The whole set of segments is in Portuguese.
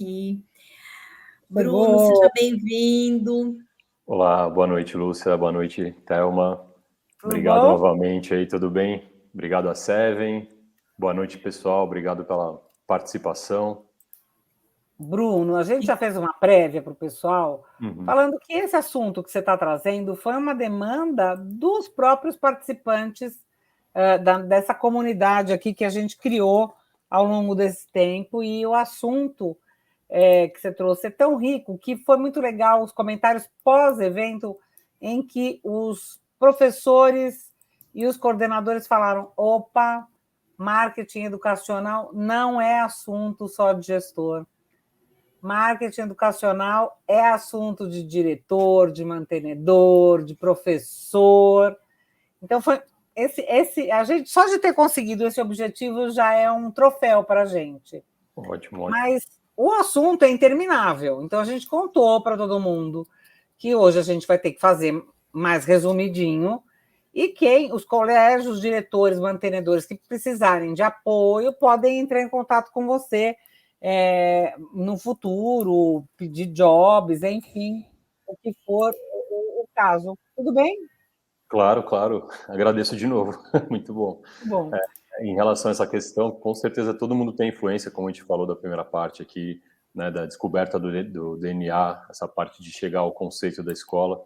aqui. Bruno, seja Chegou. bem-vindo. Olá, boa noite, Lúcia. Boa noite, Thelma. Tudo Obrigado bom? novamente aí, tudo bem? Obrigado a Seven. Boa noite, pessoal. Obrigado pela participação. Bruno, a gente já fez uma prévia para o pessoal, Uhum. falando que esse assunto que você está trazendo foi uma demanda dos próprios participantes dessa comunidade aqui que a gente criou ao longo desse tempo, e o assunto que você trouxe é tão rico que foi muito legal os comentários pós-evento em que os professores e os coordenadores falaram: opa, marketing educacional não é assunto só de gestor. Marketing educacional é assunto de diretor, de mantenedor, de professor. Então, foi a gente só de ter conseguido esse objetivo já é um troféu para a gente. Ótimo, ótimo. Mas o assunto é interminável. Então, a gente contou para todo mundo que hoje a gente vai ter que fazer mais resumidinho. E os colégios, diretores, mantenedores que precisarem de apoio podem entrar em contato com você no futuro, pedir jobs, enfim, o que for o caso. Tudo bem? Claro, claro. Agradeço de novo. Muito bom. Bom. Em relação a essa questão, com certeza todo mundo tem influência, como a gente falou da primeira parte aqui, né, da descoberta do DNA, essa parte de chegar ao conceito da escola.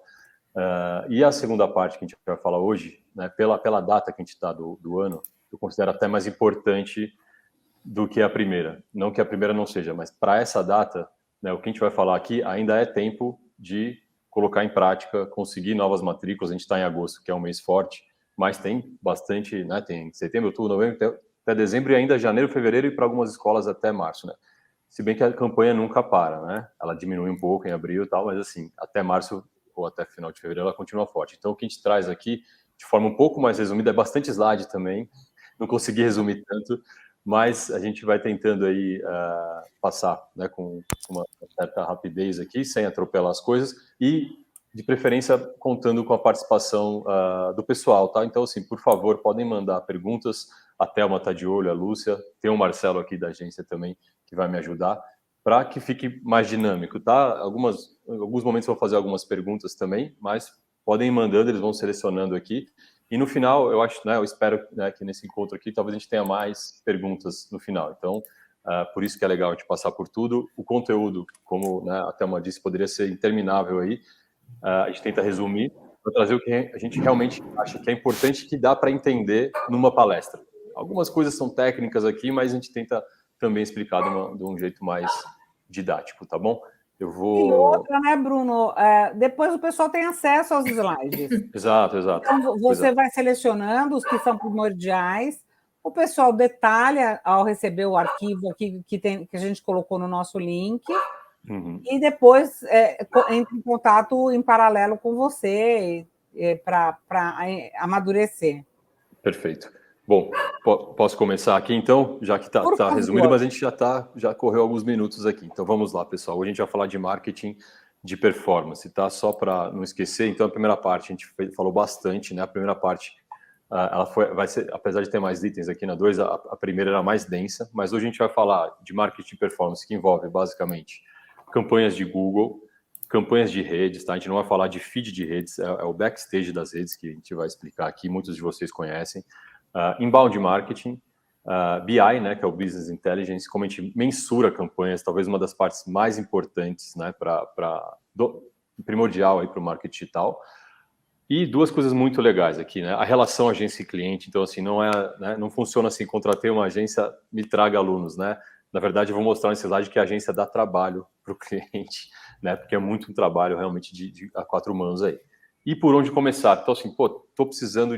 E a segunda parte que a gente vai falar hoje, né, pela data que a gente está do ano, eu considero até mais importante do que a primeira. Não que a primeira não seja, mas para essa data, né, o que a gente vai falar aqui ainda é tempo de colocar em prática, conseguir novas matrículas. A gente está em agosto, que é um mês forte, mas tem bastante, né? Tem setembro, outubro, novembro, até dezembro e ainda janeiro, fevereiro e para algumas escolas até março, né? Se bem que a campanha nunca para, né? Ela diminui um pouco em abril e tal, mas assim, até março ou até final de fevereiro ela continua forte. Então o que a gente traz aqui, de forma um pouco mais resumida, é bastante slide também. Não consegui resumir tanto, mas a gente vai tentando aí passar, né, com uma certa rapidez aqui, sem atropelar as coisas e, de preferência, contando com a participação do pessoal, tá? Então, assim, por favor, podem mandar perguntas. A Thelma está de olho, a Lúcia, tem o Marcelo aqui da agência também que vai me ajudar, para que fique mais dinâmico, tá? Alguns momentos eu vou fazer algumas perguntas também, mas podem ir mandando, eles vão selecionando aqui. E no final, eu acho, né, eu espero, né, que nesse encontro aqui, talvez a gente tenha mais perguntas no final. Então, por isso que é legal a gente passar por tudo. O conteúdo, como, né, a Thelma disse, poderia ser interminável aí. A gente tenta resumir para trazer o que a gente realmente acha que é importante, que dá para entender numa palestra. Algumas coisas são técnicas aqui, mas a gente tenta também explicar de um jeito mais didático, tá bom? Eu E vou... outra, né, Bruno? Depois o pessoal tem acesso aos slides. Exato, exato. Então, você vai selecionando os que são primordiais, o pessoal detalha ao receber o arquivo aqui que a gente colocou no nosso link, e depois entra em contato em paralelo com você para amadurecer. Perfeito. Bom, posso começar aqui então, já que Por tá resumido, favor. mas a gente já correu alguns minutos aqui. Então vamos lá, pessoal. Hoje a gente vai falar de marketing de performance, tá? Só para não esquecer. Então a primeira parte a gente falou bastante, né? A primeira parte vai ser, apesar de ter mais itens aqui na 2, a primeira era mais densa, mas hoje a gente vai falar de marketing de performance, que envolve basicamente campanhas de Google, campanhas de redes, tá? A gente não vai falar de feed de redes, é o backstage das redes que a gente vai explicar aqui, muitos de vocês conhecem. Inbound marketing, BI, né, que é o Business Intelligence, como a gente mensura campanhas, talvez uma das partes mais importantes, né, primordial aí para o marketing digital. E duas coisas muito legais aqui, né? A relação agência e cliente. Então, assim, não funciona assim, contratei uma agência, me traga alunos, né? Na verdade, eu vou mostrar nesse slide que a agência dá trabalho para o cliente, né? Porque é muito um trabalho realmente a quatro mãos aí. E por onde começar? Então, assim, pô, tô precisando,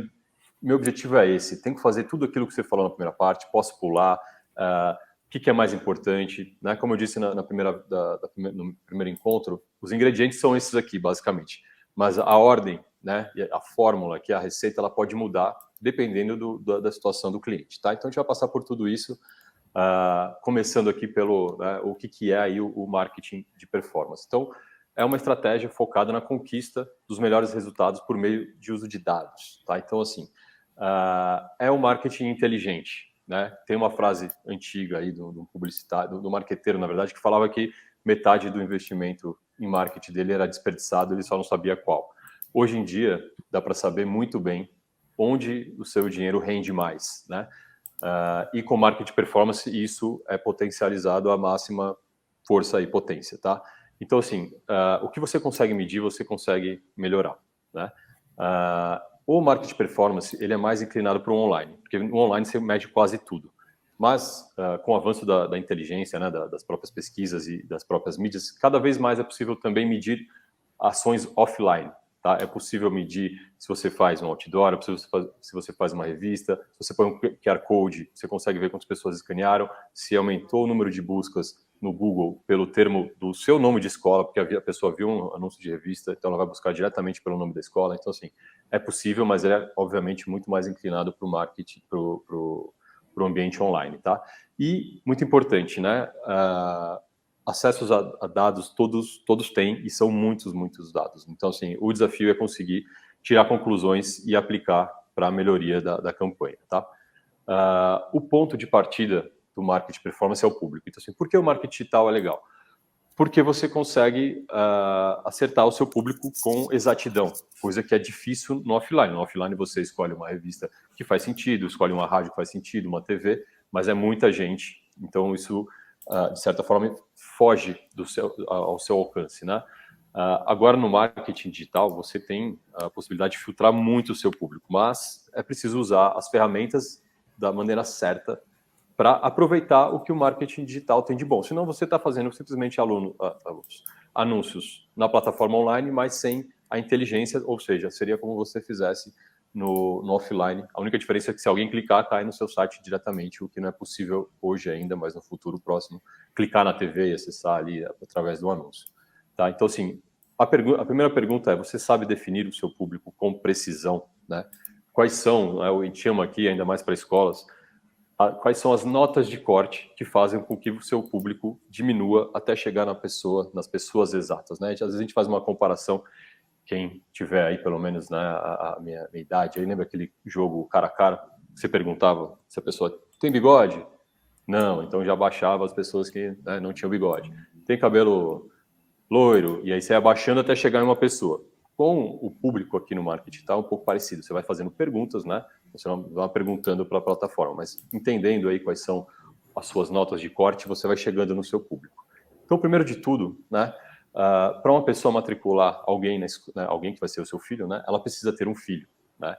meu objetivo é esse, tenho que fazer tudo aquilo que você falou na primeira parte, posso pular, o que é mais importante, né? Como eu disse no primeiro encontro, os ingredientes são esses aqui, basicamente. Mas a ordem, né, a fórmula, que é a receita, ela pode mudar dependendo da situação do cliente, tá? Então a gente vai passar por tudo isso, começando aqui pelo o que é aí o marketing de performance. Então é uma estratégia focada na conquista dos melhores resultados por meio de uso de dados, tá? Então assim, é um marketing inteligente. né? Tem uma frase antiga aí do publicitário, do marqueteiro, na verdade, que falava que metade do investimento em marketing dele era desperdiçado, ele só não sabia qual. Hoje em dia, dá para saber muito bem onde o seu dinheiro rende mais, né? E com marketing performance, isso é potencializado à máxima força e potência, tá? Então, assim, o que você consegue medir, você consegue melhorar, né? O marketing performance, ele é mais inclinado para o online, porque no online você mede quase tudo. Mas, com o avanço da inteligência, né, das próprias pesquisas e das próprias mídias, cada vez mais é possível também medir ações offline. Tá? É possível medir se você faz um outdoor, é possível se você faz uma revista, se você põe um QR Code, você consegue ver quantas pessoas escanearam, se aumentou o número de buscas no Google pelo termo do seu nome de escola, porque a pessoa viu um anúncio de revista, então ela vai buscar diretamente pelo nome da escola. Então, assim, é possível, mas é, obviamente, muito mais inclinado para o marketing, para o ambiente online, tá? E, muito importante, né? Acessos a dados, todos têm, e são muitos dados. Então, assim, o desafio é conseguir tirar conclusões e aplicar para a melhoria da campanha, tá? O ponto de partida do marketing performance é o público. Então, assim, por que o marketing digital é legal? Porque você consegue acertar o seu público com exatidão, coisa que é difícil no offline. No offline você escolhe uma revista que faz sentido, escolhe uma rádio que faz sentido, uma TV, mas é muita gente, então isso, de certa forma, foge ao seu alcance, né? Agora, no marketing digital, você tem a possibilidade de filtrar muito o seu público, mas é preciso usar as ferramentas da maneira certa para aproveitar o que o marketing digital tem de bom. Senão você está fazendo simplesmente anúncios na plataforma online, mas sem a inteligência, ou seja, seria como você fizesse no offline. A única diferença é que se alguém clicar, cai no seu site diretamente, o que não é possível hoje ainda, mas no futuro próximo, clicar na TV e acessar ali através do anúncio. Tá? Então, assim, a primeira pergunta é, você sabe definir o seu público com precisão, né? Quais são, a gente chama aqui, ainda mais para escolas, quais são as notas de corte que fazem com que o seu público diminua até chegar nas pessoas exatas, né? Às vezes a gente faz uma comparação, quem tiver aí pelo menos, né, a minha idade, aí lembra aquele jogo cara a cara, você perguntava se a pessoa tem bigode? Não, então já baixava as pessoas que, né, não tinham bigode. Tem cabelo loiro, e aí você ia abaixando até chegar em uma pessoa. Com o público aqui no marketing está um pouco parecido, você vai fazendo perguntas, né? Você vai perguntando para a plataforma, mas entendendo aí quais são as suas notas de corte, você vai chegando no seu público. Então, primeiro de tudo, né, para uma pessoa matricular alguém, né, alguém que vai ser o seu filho, né, ela precisa ter um filho, né?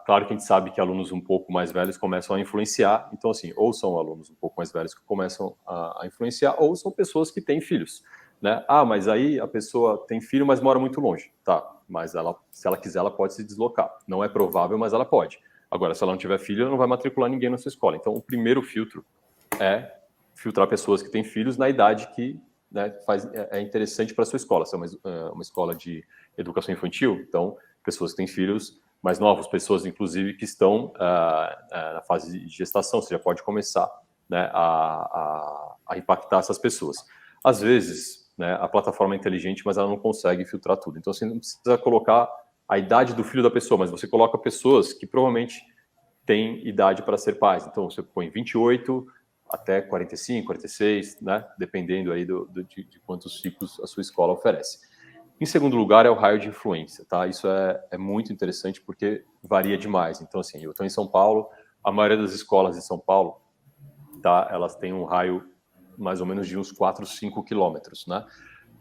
Claro que a gente sabe que alunos um pouco mais velhos começam a influenciar, então, assim, ou são alunos um pouco mais velhos que começam a influenciar, ou são pessoas que têm filhos, né? Mas aí a pessoa tem filho, mas mora muito longe. Tá, mas ela, se ela quiser, ela pode se deslocar. Não é provável, mas ela pode. Agora, se ela não tiver filho, ela não vai matricular ninguém na sua escola. Então, o primeiro filtro é filtrar pessoas que têm filhos na idade que, né, é interessante para a sua escola. Se é uma escola de educação infantil, então, pessoas que têm filhos mais novos, pessoas, inclusive, que estão na fase de gestação, você já pode começar, né, a impactar essas pessoas. Às vezes, né, a plataforma é inteligente, mas ela não consegue filtrar tudo. Então, você não precisa colocar a idade do filho da pessoa, mas você coloca pessoas que provavelmente têm idade para ser pais. Então, você põe 28 até 45, 46, né, dependendo aí de quantos ciclos a sua escola oferece. Em segundo lugar, é o raio de influência, tá? Isso é muito interessante porque varia demais. Então, assim, eu estou em São Paulo, a maioria das escolas de São Paulo, tá, elas têm um raio mais ou menos de uns 4, 5 quilômetros, né?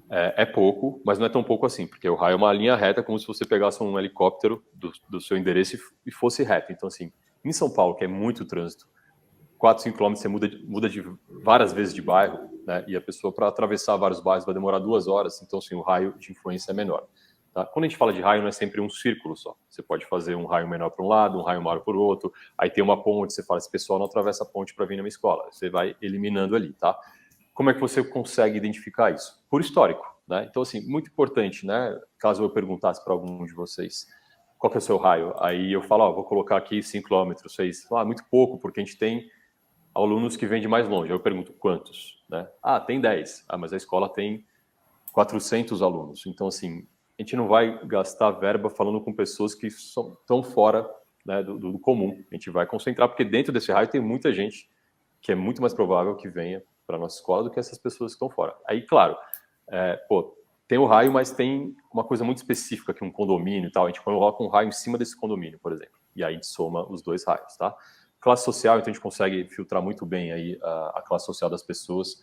É pouco, mas não é tão pouco assim, porque o raio é uma linha reta, como se você pegasse um helicóptero do seu endereço e fosse reto. Então, assim, em São Paulo, que é muito trânsito, 4, 5 quilômetros você muda de várias vezes de bairro, né? E a pessoa, para atravessar vários bairros, vai demorar 2 horas, então, assim, o raio de influência é menor. Tá? Quando a gente fala de raio, não é sempre um círculo só. Você pode fazer um raio menor para um lado, um raio maior para o outro, aí tem uma ponte, você fala, esse pessoal não atravessa a ponte para vir na minha escola. Você vai eliminando ali, tá? Como é que você consegue identificar isso? Por histórico, né? Então, assim, muito importante, né? Caso eu perguntasse para algum de vocês, qual que é o seu raio? Aí eu falo, vou colocar aqui 5 quilômetros, 6. Muito pouco, porque a gente tem alunos que vêm de mais longe. Eu pergunto, quantos? Né? Tem 10. Mas a escola tem 400 alunos. Então, assim, a gente não vai gastar verba falando com pessoas que são tão fora né, do comum. A gente vai concentrar, porque dentro desse raio tem muita gente que é muito mais provável que venha para a nossa escola do que essas pessoas que estão fora. Aí, claro, tem o raio, mas tem uma coisa muito específica, que um condomínio e tal, a gente coloca um raio em cima desse condomínio, por exemplo, e aí a gente soma os dois raios, tá? Classe social, então a gente consegue filtrar muito bem aí a classe social das pessoas,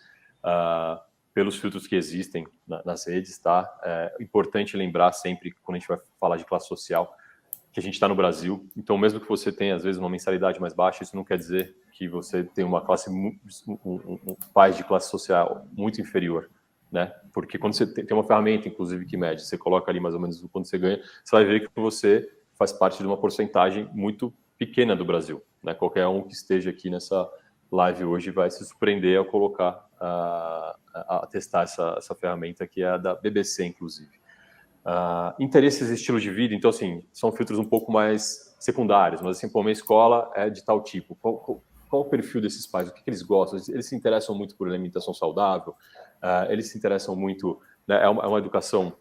pelos filtros que existem nas redes, tá? É importante lembrar sempre, quando a gente vai falar de classe social, que a gente está no Brasil, então mesmo que você tenha, às vezes, uma mensalidade mais baixa, isso não quer dizer que você tem uma classe, um pais de classe social muito inferior, né? Porque quando você tem uma ferramenta, inclusive, que mede, você coloca ali mais ou menos o quanto você ganha, você vai ver que você faz parte de uma porcentagem muito pequena do Brasil, né? Qualquer um que esteja aqui nessa live hoje vai se surpreender ao colocar, a testar essa ferramenta, que é a da BBC, inclusive. Interesses e estilo de vida, então, assim, são filtros um pouco mais secundários, mas, assim, pô, minha escola é de tal tipo. Qual o perfil desses pais? O que eles gostam? Eles se interessam muito por alimentação saudável? Eles se interessam muito... Né, é uma educação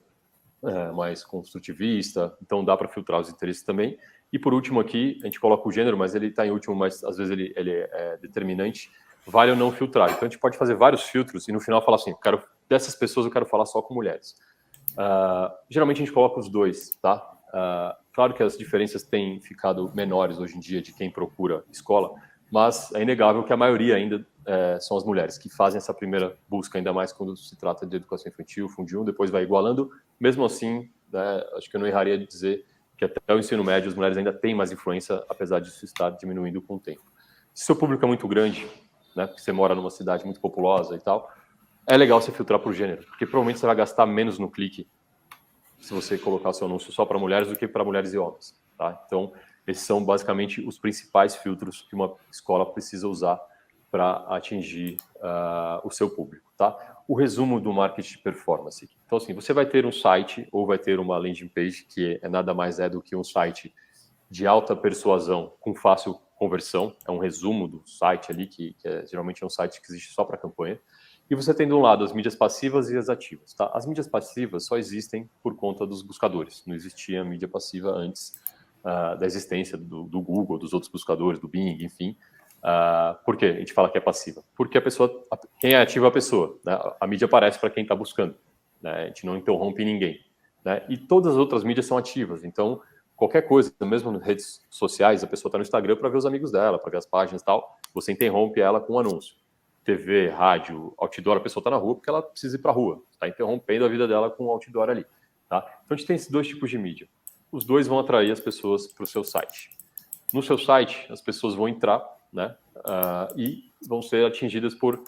mais construtivista, então dá para filtrar os interesses também. E, por último, aqui, a gente coloca o gênero, mas ele está em último, mas, às vezes, ele é determinante. Vale ou não filtrar. Então, a gente pode fazer vários filtros e, no final, falar assim, dessas pessoas eu quero falar só com mulheres. Geralmente a gente coloca os dois, tá? Claro que as diferenças têm ficado menores hoje em dia de quem procura escola, mas é inegável que a maioria ainda são as mulheres que fazem essa primeira busca, ainda mais quando se trata de educação infantil, Fundi 1, depois vai igualando. Mesmo assim, né, acho que eu não erraria de dizer que até o ensino médio as mulheres ainda têm mais influência, apesar disso estar diminuindo com o tempo. Se seu público é muito grande, né, porque você mora numa cidade muito populosa e tal, é legal você filtrar por gênero, porque provavelmente você vai gastar menos no clique se você colocar o seu anúncio só para mulheres do que para mulheres e homens, tá? Então, esses são basicamente os principais filtros que uma escola precisa usar para atingir o seu público, tá? O resumo do marketing de performance. Então, assim, você vai ter um site ou vai ter uma landing page que nada mais do que um site de alta persuasão com fácil conversão. É um resumo do site ali, que geralmente é um site que existe só para campanha. E você tem, de um lado, as mídias passivas e as ativas. Tá? As mídias passivas só existem por conta dos buscadores. Não existia mídia passiva antes da existência do Google, dos outros buscadores, do Bing, enfim. Por que a gente fala que é passiva? Porque quem é ativo é a pessoa. Né? A mídia aparece para quem está buscando. Né? A gente não interrompe ninguém. Né? E todas as outras mídias são ativas. Então, qualquer coisa, mesmo nas redes sociais, a pessoa está no Instagram para ver os amigos dela, para ver as páginas e tal. Você interrompe ela com um anúncio. TV, rádio, outdoor, a pessoa está na rua porque ela precisa ir para a rua. Está interrompendo a vida dela com um outdoor ali. Tá? Então, a gente tem esses dois tipos de mídia. Os dois vão atrair as pessoas para o seu site. No seu site, as pessoas vão entrar, né, e vão ser atingidas por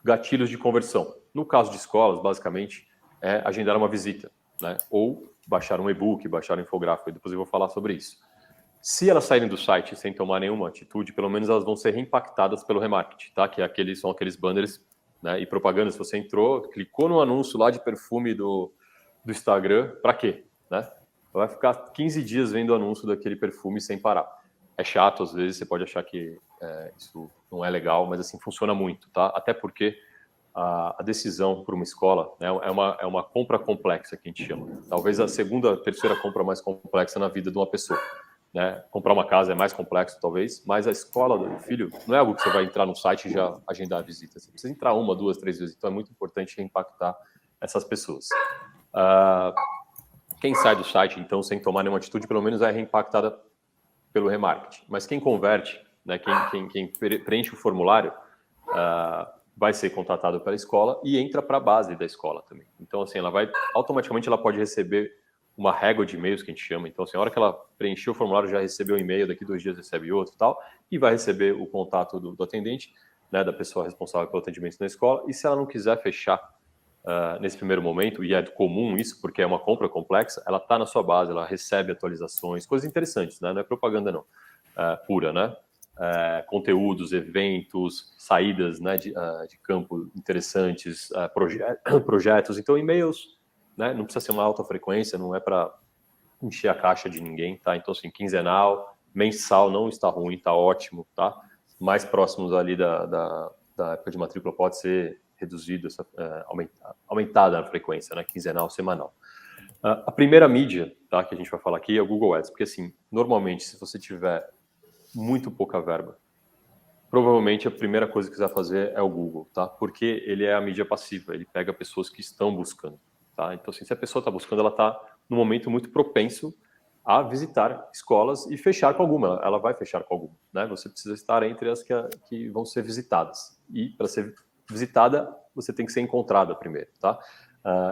gatilhos de conversão. No caso de escolas, basicamente, é agendar uma visita, né, ou baixar um e-book, baixar um infográfico, e depois eu vou falar sobre isso. Se elas saírem do site sem tomar nenhuma atitude, pelo menos elas vão ser reimpactadas pelo remarketing, tá? Que são aqueles banners, né, e propagandas. Se você entrou, clicou no anúncio lá de perfume do Instagram, para quê? Né? Vai ficar 15 dias vendo o anúncio daquele perfume sem parar. É chato, às vezes, você pode achar que isso não é legal, mas assim, funciona muito, tá? Até porque a decisão por uma escola, né, é uma compra complexa, que a gente chama. Talvez a segunda, terceira compra mais complexa na vida de uma pessoa. Né? Comprar uma casa é mais complexo, talvez, mas a escola do filho não é algo que você vai entrar no site e já agendar a visita. Você precisa entrar 1, 2, 3 vezes. Então, é muito importante impactar essas pessoas. Quem sai do site, então, sem tomar nenhuma atitude, pelo menos é reimpactada pelo remarketing. Mas quem converte, né, quem preenche o formulário, vai ser contratado pela escola e entra para a base da escola também. Então, assim, automaticamente ela pode receber uma régua de e-mails, que a gente chama. Então, assim, a hora que ela preencheu o formulário, já recebeu um e-mail, daqui 2 dias recebe outro e tal, e vai receber o contato do atendente, né, da pessoa responsável pelo atendimento na escola. E se ela não quiser fechar nesse primeiro momento, e é comum isso, porque é uma compra complexa, ela está na sua base, ela recebe atualizações, coisas interessantes, né? Não é propaganda não, pura, né? Conteúdos, eventos, saídas, né, de campo interessantes, projetos. Então, e-mails, né, não precisa ser uma alta frequência, não é para encher a caixa de ninguém, tá? Então, assim, quinzenal, mensal não está ruim, está ótimo, tá? Mais próximos ali da época de matrícula pode ser reduzido, aumentada a frequência, né? Quinzenal, semanal. A primeira mídia, tá, que a gente vai falar aqui é o Google Ads, porque assim, normalmente, se você tiver muito pouca verba, provavelmente a primeira coisa que você vai fazer é o Google, tá? Porque ele é a mídia passiva, ele pega pessoas que estão buscando, tá? Então, assim, se a pessoa está buscando, ela está num momento muito propenso a visitar escolas e fechar com alguma. Ela vai fechar com alguma, né? Você precisa estar entre as que vão ser visitadas. E para ser visitada, você tem que ser encontrada primeiro, tá?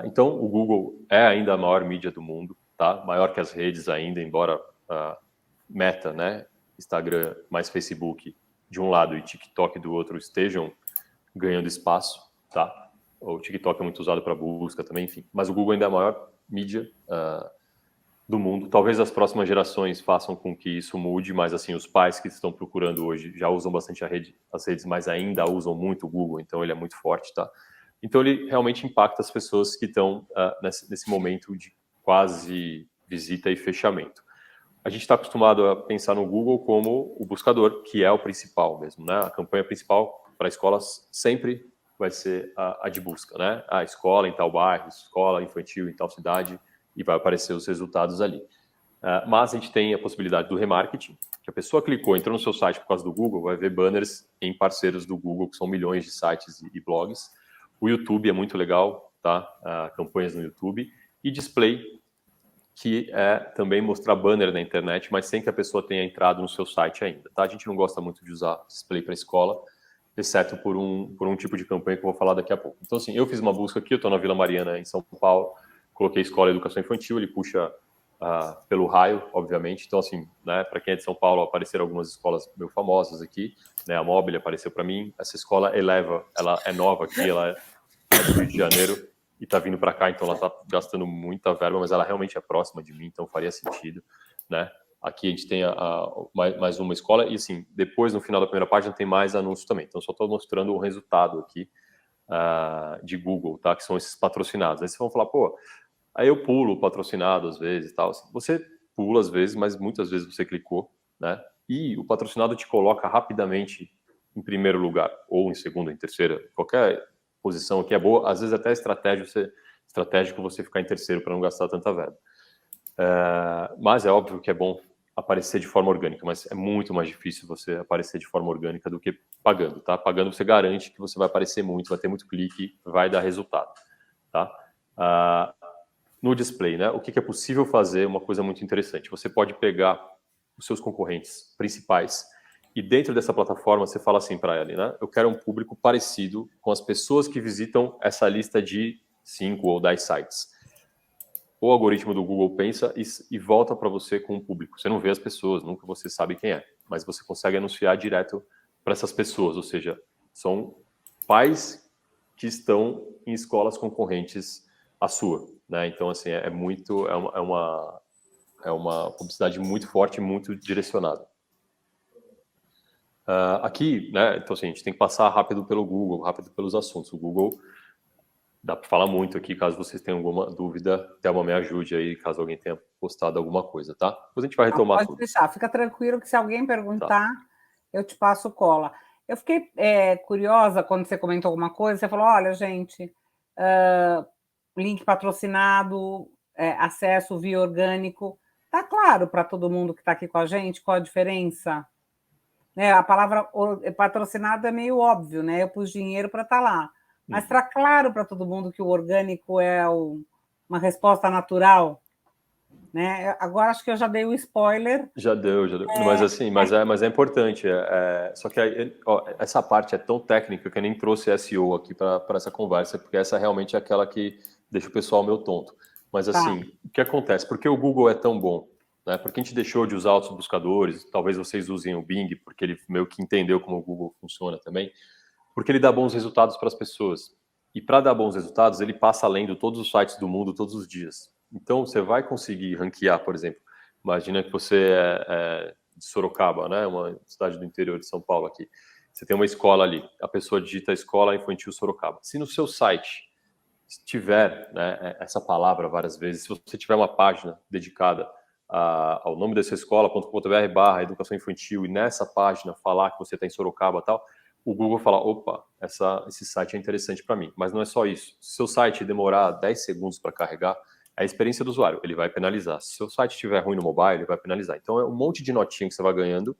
Então, o Google é ainda a maior mídia do mundo, tá? Maior que as redes ainda, embora Meta, né? Instagram mais Facebook de um lado e TikTok do outro estejam ganhando espaço, tá? O TikTok é muito usado para busca também, enfim. Mas o Google ainda é a maior mídia do mundo. Talvez as próximas gerações façam com que isso mude, mas assim, os pais que estão procurando hoje já usam bastante as redes, mas ainda usam muito o Google, então ele é muito forte, tá? Então ele realmente impacta as pessoas que estão nesse momento de quase visita e fechamento. A gente está acostumado a pensar no Google como o buscador, que é o principal mesmo, né? A campanha principal para escolas sempre vai ser a de busca, né? A escola em tal bairro, escola infantil em tal cidade, e vai aparecer os resultados ali. Mas a gente tem a possibilidade do remarketing, que a pessoa clicou, entrou no seu site por causa do Google, vai ver banners em parceiros do Google, que são milhões de sites e blogs. O YouTube é muito legal, tá? Campanhas no YouTube. E display, que é também mostrar banner na internet, mas sem que a pessoa tenha entrado no seu site ainda, tá? A gente não gosta muito de usar display para escola, exceto por um tipo de campanha que eu vou falar daqui a pouco. Então, assim, eu fiz uma busca aqui, eu estou na Vila Mariana, em São Paulo, coloquei Escola de Educação Infantil, ele puxa pelo raio, obviamente. Então, assim, né, para quem é de São Paulo, apareceram algumas escolas meio famosas aqui, né? A Mobile apareceu para mim. Essa escola Eleva, ela é nova aqui, ela é do Rio de Janeiro e está vindo para cá, então ela está gastando muita verba, mas ela realmente é próxima de mim, então faria sentido, né? Aqui a gente tem mais uma escola e, assim, depois, no final da primeira página, tem mais anúncios também. Então, só estou mostrando o resultado aqui de Google, tá? Que são esses patrocinados. Aí vocês vão falar, pô, aí eu pulo o patrocinado às vezes e tal. Você pula às vezes, mas muitas vezes você clicou, né? E o patrocinado te coloca rapidamente em primeiro lugar, ou em segundo, em terceira, qualquer posição que é boa. Às vezes até estratégico você ficar em terceiro para não gastar tanta verba. Mas é óbvio que é bom aparecer de forma orgânica, mas é muito mais difícil você aparecer de forma orgânica do que pagando, tá? Pagando você garante que você vai aparecer muito, vai ter muito clique, vai dar resultado, tá? No display, né? O que é possível fazer? Uma coisa muito interessante. Você pode pegar os seus concorrentes principais e dentro dessa plataforma você fala assim para ele, né? Eu quero um público parecido com as pessoas que visitam essa lista de 5 ou 10 sites. O algoritmo do Google pensa e volta para você com um público. Você não vê as pessoas, nunca você sabe quem é, mas você consegue anunciar direto para essas pessoas, ou seja, são pais que estão em escolas concorrentes à sua, né? Então, assim, é uma publicidade muito forte, muito direcionada. Aqui, né? Então, assim, a gente tem que passar rápido pelo Google, rápido pelos assuntos. O Google dá para falar muito aqui, caso vocês tenham alguma dúvida, Thelma me ajude aí, caso alguém tenha postado alguma coisa, tá? Depois a gente vai retomar Pode tudo. deixar, fica tranquilo que se alguém perguntar, eu te passo cola. Eu fiquei curiosa quando você comentou alguma coisa, você falou, olha, gente, link patrocinado, acesso via orgânico, tá claro para todo mundo que está aqui com a gente qual a diferença? Né, a palavra patrocinado é meio óbvio, né? Eu pus dinheiro para estar lá. Mas está claro para todo mundo que o orgânico é uma resposta natural, né? Agora acho que eu já dei o spoiler. Já deu. Mas assim, mas é importante. Só que essa parte é tão técnica que eu nem trouxe SEO aqui para essa conversa, porque essa realmente é aquela que deixa o pessoal meio tonto. Mas assim, o que acontece? Por que o Google é tão bom? Né? Porque a gente deixou de usar outros buscadores, talvez vocês usem o Bing, porque ele meio que entendeu como o Google funciona também, porque ele dá bons resultados para as pessoas. E para dar bons resultados, ele passa lendo todos os sites do mundo todos os dias. Então, você vai conseguir ranquear, por exemplo. Imagina que você é de Sorocaba, né? Uma cidade do interior de São Paulo aqui. Você tem uma escola ali. A pessoa digita Escola Infantil Sorocaba. Se no seu site tiver, né, essa palavra várias vezes, se você tiver uma página dedicada ao nome dessa escola.com.br/educação infantil e nessa página falar que você está em Sorocaba e tal, o Google fala, opa, esse site é interessante para mim. Mas não é só isso. Se seu site demorar 10 segundos para carregar, é a experiência do usuário, ele vai penalizar. Se o seu site estiver ruim no mobile, ele vai penalizar. Então, é um monte de notinha que você vai ganhando,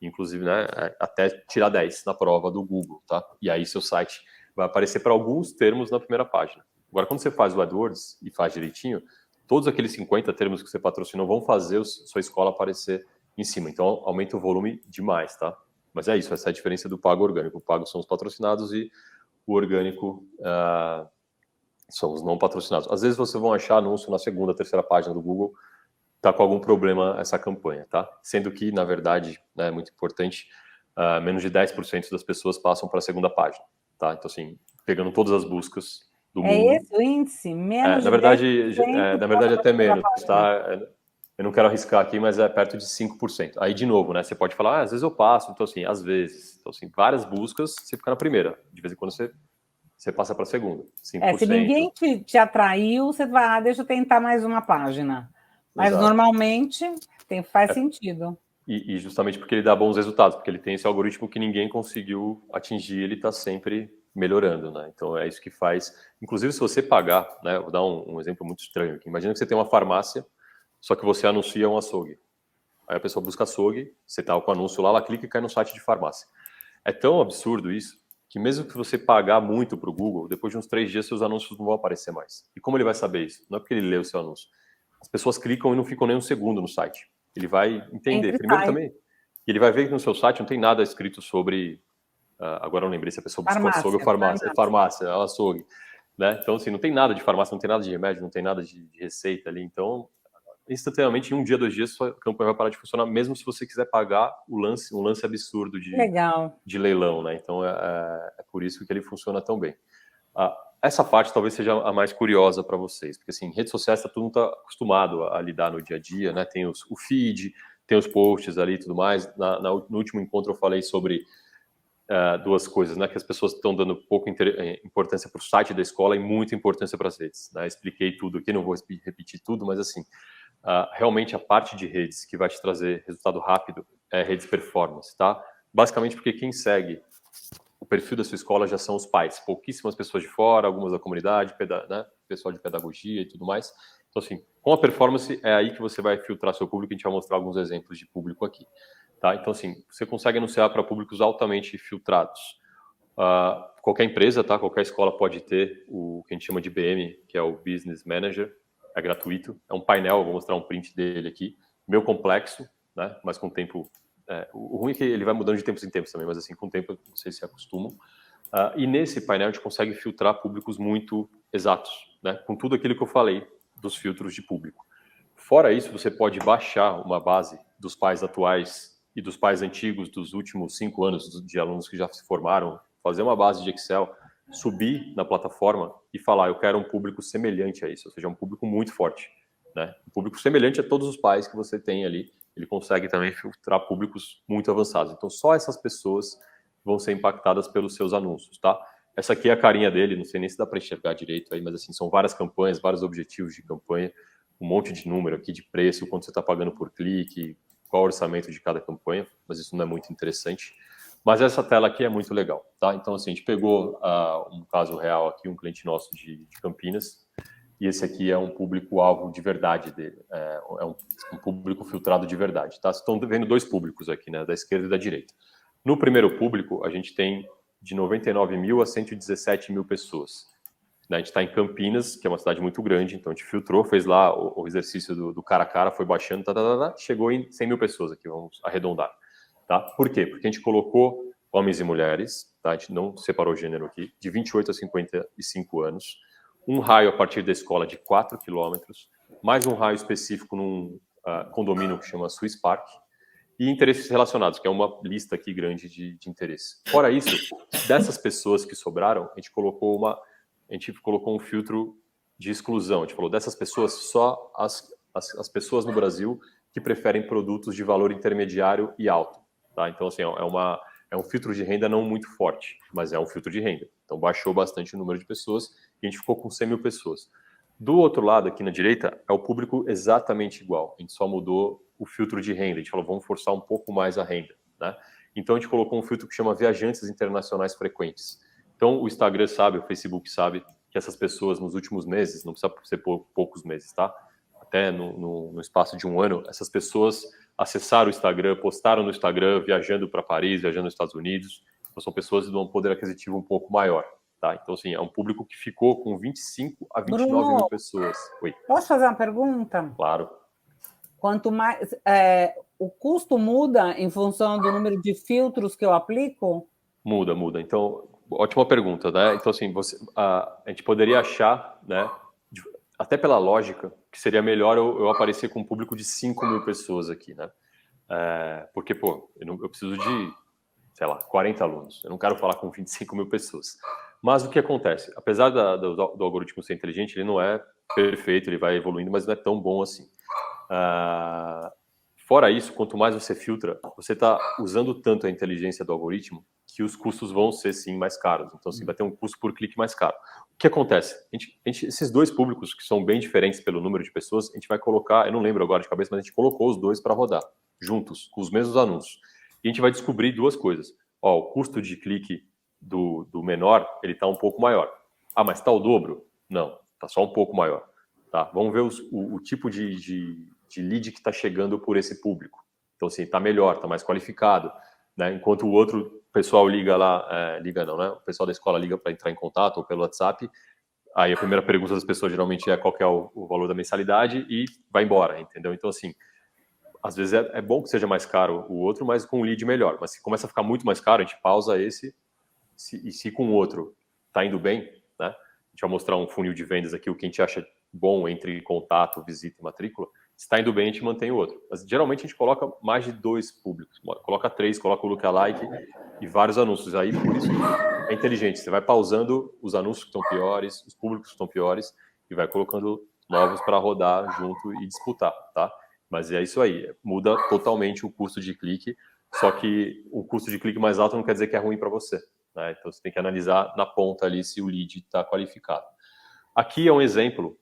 inclusive, né, até tirar 10 na prova do Google, tá? E aí seu site vai aparecer para alguns termos na primeira página. Agora, quando você faz o AdWords e faz direitinho, todos aqueles 50 termos que você patrocinou vão fazer sua escola aparecer em cima. Então, aumenta o volume demais, tá? Mas é isso, essa é a diferença do pago orgânico. O pago são os patrocinados e o orgânico são os não patrocinados. Às vezes vocês vão achar anúncio na segunda, terceira página do Google, tá com algum problema essa campanha, tá? Sendo que, na verdade, né, é muito importante, menos de 10% das pessoas passam para a segunda página, tá? Então, assim, pegando todas as buscas do mundo... É esse o índice? Menos de na verdade, 10% na verdade até menos, página. tá? Eu não quero arriscar aqui, mas é perto de 5%. Aí, de novo, né, você pode falar, às vezes eu passo, então, assim, às vezes. Então, assim, várias buscas, você fica na primeira. De vez em quando você passa para a segunda, 5%. Se ninguém te atraiu, você vai, deixa eu tentar mais uma página. Mas, Exato. Normalmente, faz sentido. E justamente porque ele dá bons resultados, porque ele tem esse algoritmo que ninguém conseguiu atingir, ele está sempre melhorando, né? Então, é isso que faz... Inclusive, se você pagar, né, vou dar um exemplo muito estranho aqui. Imagina que você tem uma farmácia, só que você anuncia um açougue. Aí a pessoa busca açougue, você tá com o anúncio lá, ela clica e cai no site de farmácia. É tão absurdo isso, que mesmo que você pagar muito para o Google, depois de uns 3 dias, seus anúncios não vão aparecer mais. E como ele vai saber isso? Não é porque ele lê o seu anúncio. As pessoas clicam e não ficam nem um segundo no site. Ele vai entender. Primeiro também, ele vai ver que no seu site não tem nada escrito sobre... agora eu não lembrei se a pessoa buscou açougue ou farmácia. Farmácia, açougue. Né? Então, assim, não tem nada de farmácia, não tem nada de remédio, não tem nada de receita ali. Então, instantaneamente, em 1 dia, 2 dias, sua campanha vai parar de funcionar, mesmo se você quiser pagar um lance absurdo de leilão, né? Então, é por isso que ele funciona tão bem. Essa parte talvez seja a mais curiosa para vocês, porque, assim, redes sociais, todo mundo está acostumado a lidar no dia a dia, né? Tem o feed, tem os posts ali e tudo mais. No último encontro eu falei sobre 2 coisas, né? Que as pessoas estão dando pouca importância para o site da escola e muita importância para as redes, né? Expliquei tudo aqui, não vou repetir tudo, mas, assim, realmente a parte de redes que vai te trazer resultado rápido é redes performance, tá? Basicamente porque quem segue o perfil da sua escola já são os pais, pouquíssimas pessoas de fora, algumas da comunidade, né? Pessoal de pedagogia e tudo mais. Então, assim, com a performance é aí que você vai filtrar seu público, a gente vai mostrar alguns exemplos de público aqui, tá? Então, assim, você consegue anunciar para públicos altamente filtrados. Qualquer empresa, tá? Qualquer escola pode ter o que a gente chama de BM, que é o Business Manager. É gratuito, é um painel, vou mostrar um print dele aqui, meio complexo, né? Mas com o tempo... o ruim é que ele vai mudando de tempos em tempos também, mas, assim, com o tempo vocês se acostumam. E nesse painel a gente consegue filtrar públicos muito exatos, né? Com tudo aquilo que eu falei dos filtros de público. Fora isso, você pode baixar uma base dos pais atuais e dos pais antigos dos últimos 5 anos de alunos que já se formaram, fazer uma base de Excel, subir na plataforma e falar, eu quero um público semelhante a isso, ou seja, um público muito forte, né? Um público semelhante a todos os pais que você tem ali, ele consegue também filtrar públicos muito avançados. Então, só essas pessoas vão ser impactadas pelos seus anúncios, tá? Essa aqui é a carinha dele, não sei nem se dá para enxergar direito aí, mas, assim, são várias campanhas, vários objetivos de campanha, um monte de número aqui de preço, quanto você está pagando por clique, qual o orçamento de cada campanha, mas isso não é muito interessante. Mas essa tela aqui é muito legal, tá? Então, assim, a gente pegou um caso real aqui, um cliente nosso de Campinas, e esse aqui é um público-alvo de verdade dele, é um público filtrado de verdade, tá? Vocês estão vendo 2 públicos aqui, né? Da esquerda e da direita. No primeiro público, a gente tem de 99 mil a 117 mil pessoas. A gente está em Campinas, que é uma cidade muito grande, então a gente filtrou, fez lá o exercício do cara a cara, foi baixando, chegou em 100 mil pessoas aqui, vamos arredondar. Tá? Por quê? Porque a gente colocou homens e mulheres, tá? A gente não separou o gênero aqui, de 28 a 55 anos, um raio a partir da escola de 4 quilômetros, mais um raio específico num condomínio que chama Swiss Park, e interesses relacionados, que é uma lista aqui grande de interesse. Fora isso, dessas pessoas que sobraram, a gente colocou um filtro de exclusão. A gente falou, dessas pessoas, só as pessoas no Brasil que preferem produtos de valor intermediário e alto. Tá? Então, assim, é um filtro de renda não muito forte, mas é um filtro de renda. Então, baixou bastante o número de pessoas e a gente ficou com 100 mil pessoas. Do outro lado, aqui na direita, é o público exatamente igual. A gente só mudou o filtro de renda. A gente falou, vamos forçar um pouco mais a renda. Né? Então, a gente colocou um filtro que chama viajantes internacionais frequentes. Então, o Instagram sabe, o Facebook sabe que essas pessoas nos últimos meses, não precisa ser poucos meses, tá? Até no espaço de um ano, essas pessoas acessaram o Instagram, postaram no Instagram, viajando para Paris, viajando nos Estados Unidos. Então, são pessoas de um poder aquisitivo um pouco maior, tá? Então, assim, é um público que ficou com 25 a 29 mil pessoas. Oi. Posso fazer uma pergunta? Claro. Quanto mais... o custo muda em função do número de filtros que eu aplico? Muda. Então, ótima pergunta, né? Então, assim, a gente poderia achar, né, até pela lógica, que seria melhor eu aparecer com um público de 5 mil pessoas aqui, né? Porque, pô, eu preciso de, sei lá, 40 alunos. Eu não quero falar com 25 mil pessoas. Mas o que acontece? Apesar do algoritmo ser inteligente, ele não é perfeito, ele vai evoluindo, mas não é tão bom assim. Fora isso, quanto mais você filtra, você está usando tanto a inteligência do algoritmo que os custos vão ser, sim, mais caros. Então, assim, vai ter um custo por clique mais caro. O que acontece? Esses dois públicos, que são bem diferentes pelo número de pessoas, a gente vai colocar, eu não lembro agora de cabeça, mas a gente colocou os dois para rodar, juntos, com os mesmos anúncios. E a gente vai descobrir duas coisas. O custo de clique do menor, ele está um pouco maior. Mas está o dobro? Não, está só um pouco maior. Tá? Vamos ver o tipo de lead que está chegando por esse público. Então, assim, está melhor, está mais qualificado, né? Enquanto o outro pessoal liga lá, liga não, né? O pessoal da escola liga para entrar em contato ou pelo WhatsApp, aí a primeira pergunta das pessoas geralmente é qual que é o valor da mensalidade e vai embora, entendeu? Então, assim, às vezes é bom que seja mais caro o outro, mas com um lead melhor. Mas se começa a ficar muito mais caro, a gente pausa esse, e se com o outro está indo bem, né? A gente vai mostrar um funil de vendas aqui, o que a gente acha bom entre contato, visita e matrícula. Se está indo bem, a gente mantém o outro. Mas geralmente a gente coloca mais de 2 públicos. Coloca 3, coloca o lookalike e vários anúncios. Aí, por isso, é inteligente. Você vai pausando os anúncios que estão piores, os públicos que estão piores, e vai colocando novos para rodar junto e disputar, tá? Mas é isso aí. Muda totalmente o custo de clique, só que o custo de clique mais alto não quer dizer que é ruim para você, né? Então, você tem que analisar na ponta ali se o lead está qualificado. Aqui é um exemplo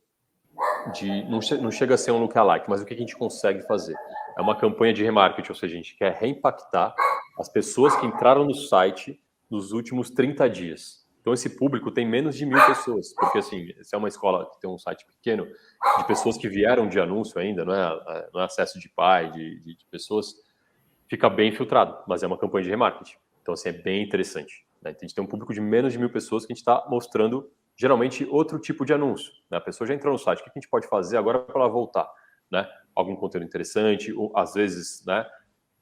não chega a ser um lookalike, mas o que a gente consegue fazer? É uma campanha de remarketing, ou seja, a gente quer reimpactar as pessoas que entraram no site nos últimos 30 dias. Então, esse público tem menos de 1.000 pessoas, porque, assim, se é uma escola que tem um site pequeno, de pessoas que vieram de anúncio ainda, não é acesso de pai, de pessoas, fica bem filtrado, mas é uma campanha de remarketing. Então, assim, é bem interessante, né? Então, a gente tem um público de menos de 1.000 pessoas que a gente está mostrando geralmente outro tipo de anúncio, né? A pessoa já entrou no site, o que a gente pode fazer agora para ela voltar, né? Algum conteúdo interessante, ou às vezes, né?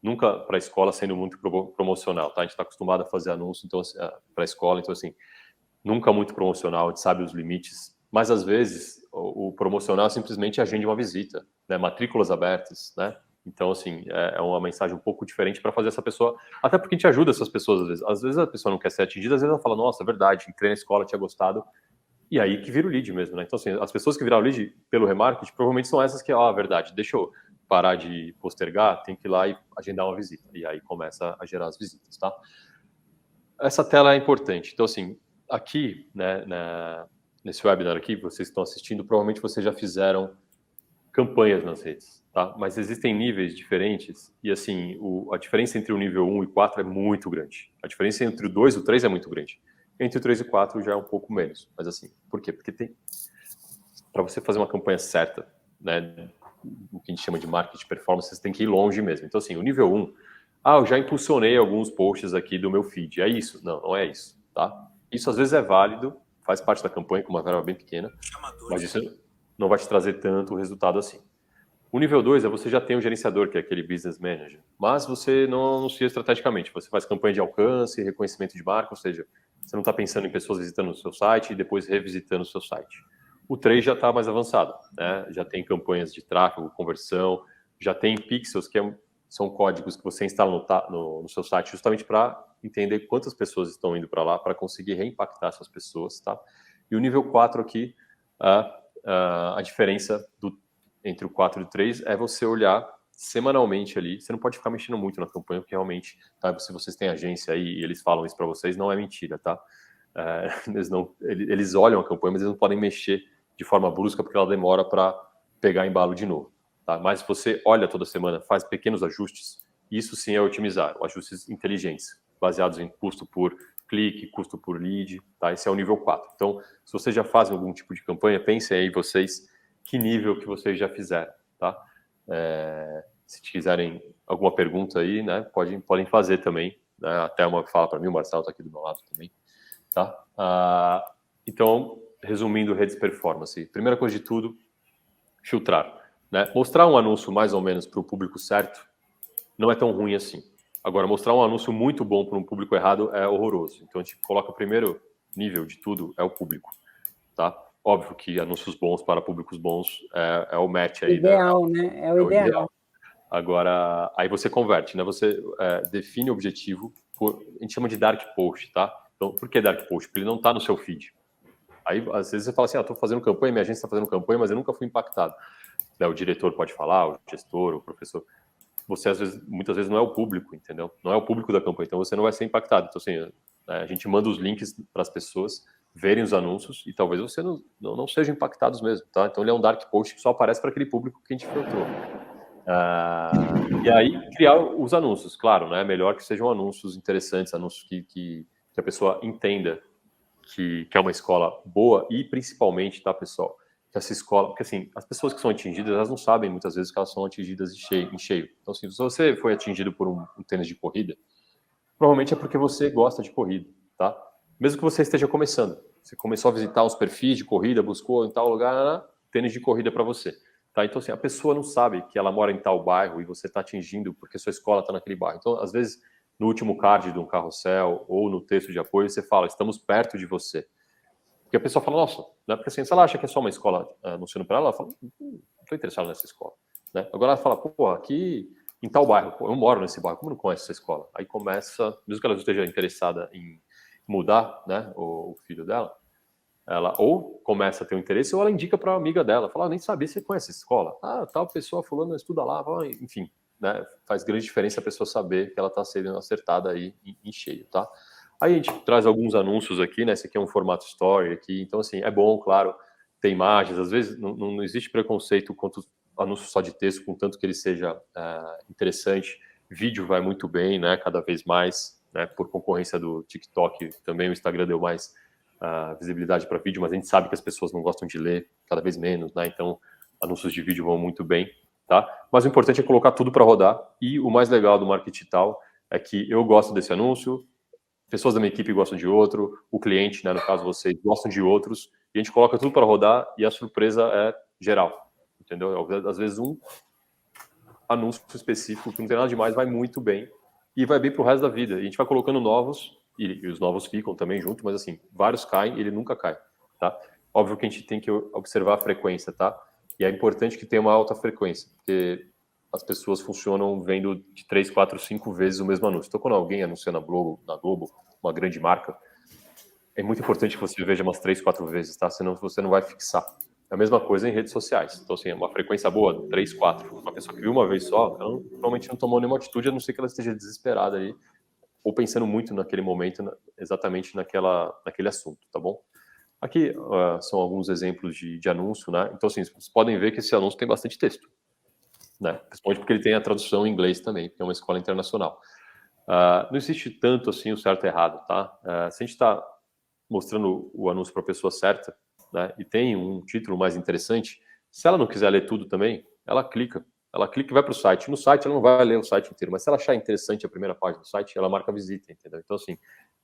Nunca para a escola sendo muito promocional, tá? A gente está acostumado a fazer anúncio, então, para a escola, então, assim, nunca muito promocional, a gente sabe os limites, mas às vezes o promocional simplesmente agende uma visita, né? Matrículas abertas, né? Então, assim, é uma mensagem um pouco diferente para fazer essa pessoa, até porque a gente ajuda essas pessoas às vezes. Às vezes a pessoa não quer ser atingida, às vezes ela fala, nossa, é verdade, entrei na escola, tinha gostado, e aí que vira o lead mesmo, né? Então, assim, as pessoas que viraram lead pelo remarketing provavelmente são essas que, verdade, deixa eu parar de postergar, tem que ir lá e agendar uma visita. E aí começa a gerar as visitas, tá? Essa tela é importante. Então, assim, aqui, né, nesse webinar aqui, vocês estão assistindo, provavelmente vocês já fizeram campanhas nas redes, tá? Mas existem níveis diferentes e, assim, a diferença entre o nível 1 e 4 é muito grande. A diferença entre o 2 e o 3 é muito grande. Entre o 3 e o 4 já é um pouco menos. Mas, assim, por quê? Porque para você fazer uma campanha certa, né, o que a gente chama de marketing performance, você tem que ir longe mesmo. Então, assim, o nível 1, eu já impulsionei alguns posts aqui do meu feed. É isso? Não, não é isso, tá? Isso, às vezes, é válido, faz parte da campanha, com uma verba bem pequena, mas isso não vai te trazer tanto resultado assim. O nível 2 é você já tem um gerenciador, que é aquele business manager, mas você não anuncia estrategicamente. Você faz campanha de alcance, reconhecimento de marca, ou seja, você não está pensando em pessoas visitando o seu site e depois revisitando o seu site. O 3 já está mais avançado, né? Já tem campanhas de tráfego, conversão, já tem pixels, que são códigos que você instala no seu site justamente para entender quantas pessoas estão indo para lá, para conseguir reimpactar essas pessoas, tá? E o nível 4 aqui, a diferença entre o 4 e o 3 é você olhar semanalmente ali. Você não pode ficar mexendo muito na campanha, porque realmente, tá, se vocês têm agência aí e eles falam isso para vocês, não é mentira, tá? Eles olham a campanha, mas eles não podem mexer de forma brusca, porque ela demora para pegar embalo de novo, tá? Mas se você olha toda semana, faz pequenos ajustes, isso sim é otimizar, ajustes inteligentes, baseados em custo por clique, custo por lead, tá? Esse é o nível 4. Então, se vocês já fazem algum tipo de campanha, pensem aí vocês que nível que vocês já fizeram, tá? Se quiserem alguma pergunta aí, né, podem fazer também, né? Até uma fala para mim, o Marcelo está aqui do meu lado também, tá? Então, resumindo, redes performance. Primeira coisa de tudo, filtrar, né? Mostrar um anúncio mais ou menos para o público certo não é tão ruim assim. Agora, mostrar um anúncio muito bom para um público errado é horroroso. Então, a gente coloca o primeiro nível de tudo, é o público, tá? Óbvio que anúncios bons para públicos bons é o match aí. Ideal, né? É o ideal. Agora, aí você converte, né? Você define o objetivo, a gente chama de dark post, tá? Então, por que dark post? Porque ele não está no seu feed. Aí, às vezes, você fala assim, estou fazendo campanha, minha agência está fazendo campanha, mas eu nunca fui impactado. Né? O diretor pode falar, o gestor, o professor. Você, muitas vezes, não é o público, entendeu? Não é o público da campanha, então você não vai ser impactado. Então, assim, a gente manda os links para as pessoas verem os anúncios e talvez você não sejam impactados mesmo, tá? Então, ele é um dark post que só aparece para aquele público que a gente filtrou. E aí, criar os anúncios, claro, né? É melhor que sejam anúncios interessantes, anúncios que a pessoa entenda que é uma escola boa e, principalmente, tá, pessoal? Que essa escola, porque assim, as pessoas que são atingidas, elas não sabem muitas vezes que elas são atingidas em cheio. Então, assim, se você foi atingido por um tênis de corrida, provavelmente é porque você gosta de corrida, tá? Mesmo que você esteja começando, você começou a visitar uns perfis de corrida, buscou em tal lugar, tênis de corrida para você, tá? Então, assim, a pessoa não sabe que ela mora em tal bairro e você está atingindo porque sua escola está naquele bairro. Então, às vezes, no último card de um carrossel ou no texto de apoio, você fala, estamos perto de você. Porque a pessoa fala, nossa, né? Porque assim, se ela acha que é só uma escola anunciando para ela fala, não estou interessado nessa escola. Né? Agora ela fala, pô, aqui em tal bairro, pô, eu moro nesse bairro, como não conhece essa escola? Aí começa, mesmo que ela esteja interessada em mudar, né, o filho dela, ela ou começa a ter um interesse ou ela indica para uma amiga dela, fala, nem sabia se você conhece essa escola. Ah, tal pessoa fulano estuda lá, enfim, né? Faz grande diferença a pessoa saber que ela está sendo acertada aí em cheio, tá? Aí a gente traz alguns anúncios aqui, né? Esse aqui é um formato story aqui, então assim, é bom, claro, ter imagens, às vezes não existe preconceito quanto anúncio só de texto, contanto que ele seja interessante. Vídeo vai muito bem, né? Cada vez mais, né? Por concorrência do TikTok, também o Instagram deu mais visibilidade para vídeo, mas a gente sabe que as pessoas não gostam de ler, cada vez menos, né? Então, anúncios de vídeo vão muito bem, tá? Mas o importante é colocar tudo para rodar, e o mais legal do marketing digital é que eu gosto desse anúncio, pessoas da minha equipe gostam de outro, o cliente, né, no caso vocês, gostam de outros, e a gente coloca tudo para rodar e a surpresa é geral, entendeu? Às vezes um anúncio específico que não tem nada demais vai muito bem e vai bem para o resto da vida. E a gente vai colocando novos e os novos ficam também junto, mas assim, vários caem e ele nunca cai, tá? Óbvio que a gente tem que observar a frequência, tá? E é importante que tenha uma alta frequência, porque as pessoas funcionam vendo de 3, 4, 5 vezes o mesmo anúncio. Então, quando alguém anuncia na Globo, uma grande marca, é muito importante que você veja umas 3, 4 vezes, tá? Senão você não vai fixar. É a mesma coisa em redes sociais. Então, assim, uma frequência boa, 3, 4. Uma pessoa que viu uma vez só, ela provavelmente não tomou nenhuma atitude, a não ser que ela esteja desesperada aí, ou pensando muito naquele momento, exatamente naquele assunto, tá bom? Aqui são alguns exemplos de anúncio, né? Então, assim, vocês podem ver que esse anúncio tem bastante texto, né? Principalmente porque ele tem a tradução em inglês também, porque é uma escola internacional. Não existe tanto assim o certo e errado, tá? Se a gente está mostrando o anúncio para a pessoa certa, né, e tem um título mais interessante, se ela não quiser ler tudo também, ela clica e vai para o site. No site ela não vai ler o site inteiro, mas se ela achar interessante a primeira página do site, ela marca a visita, entendeu? Então, assim,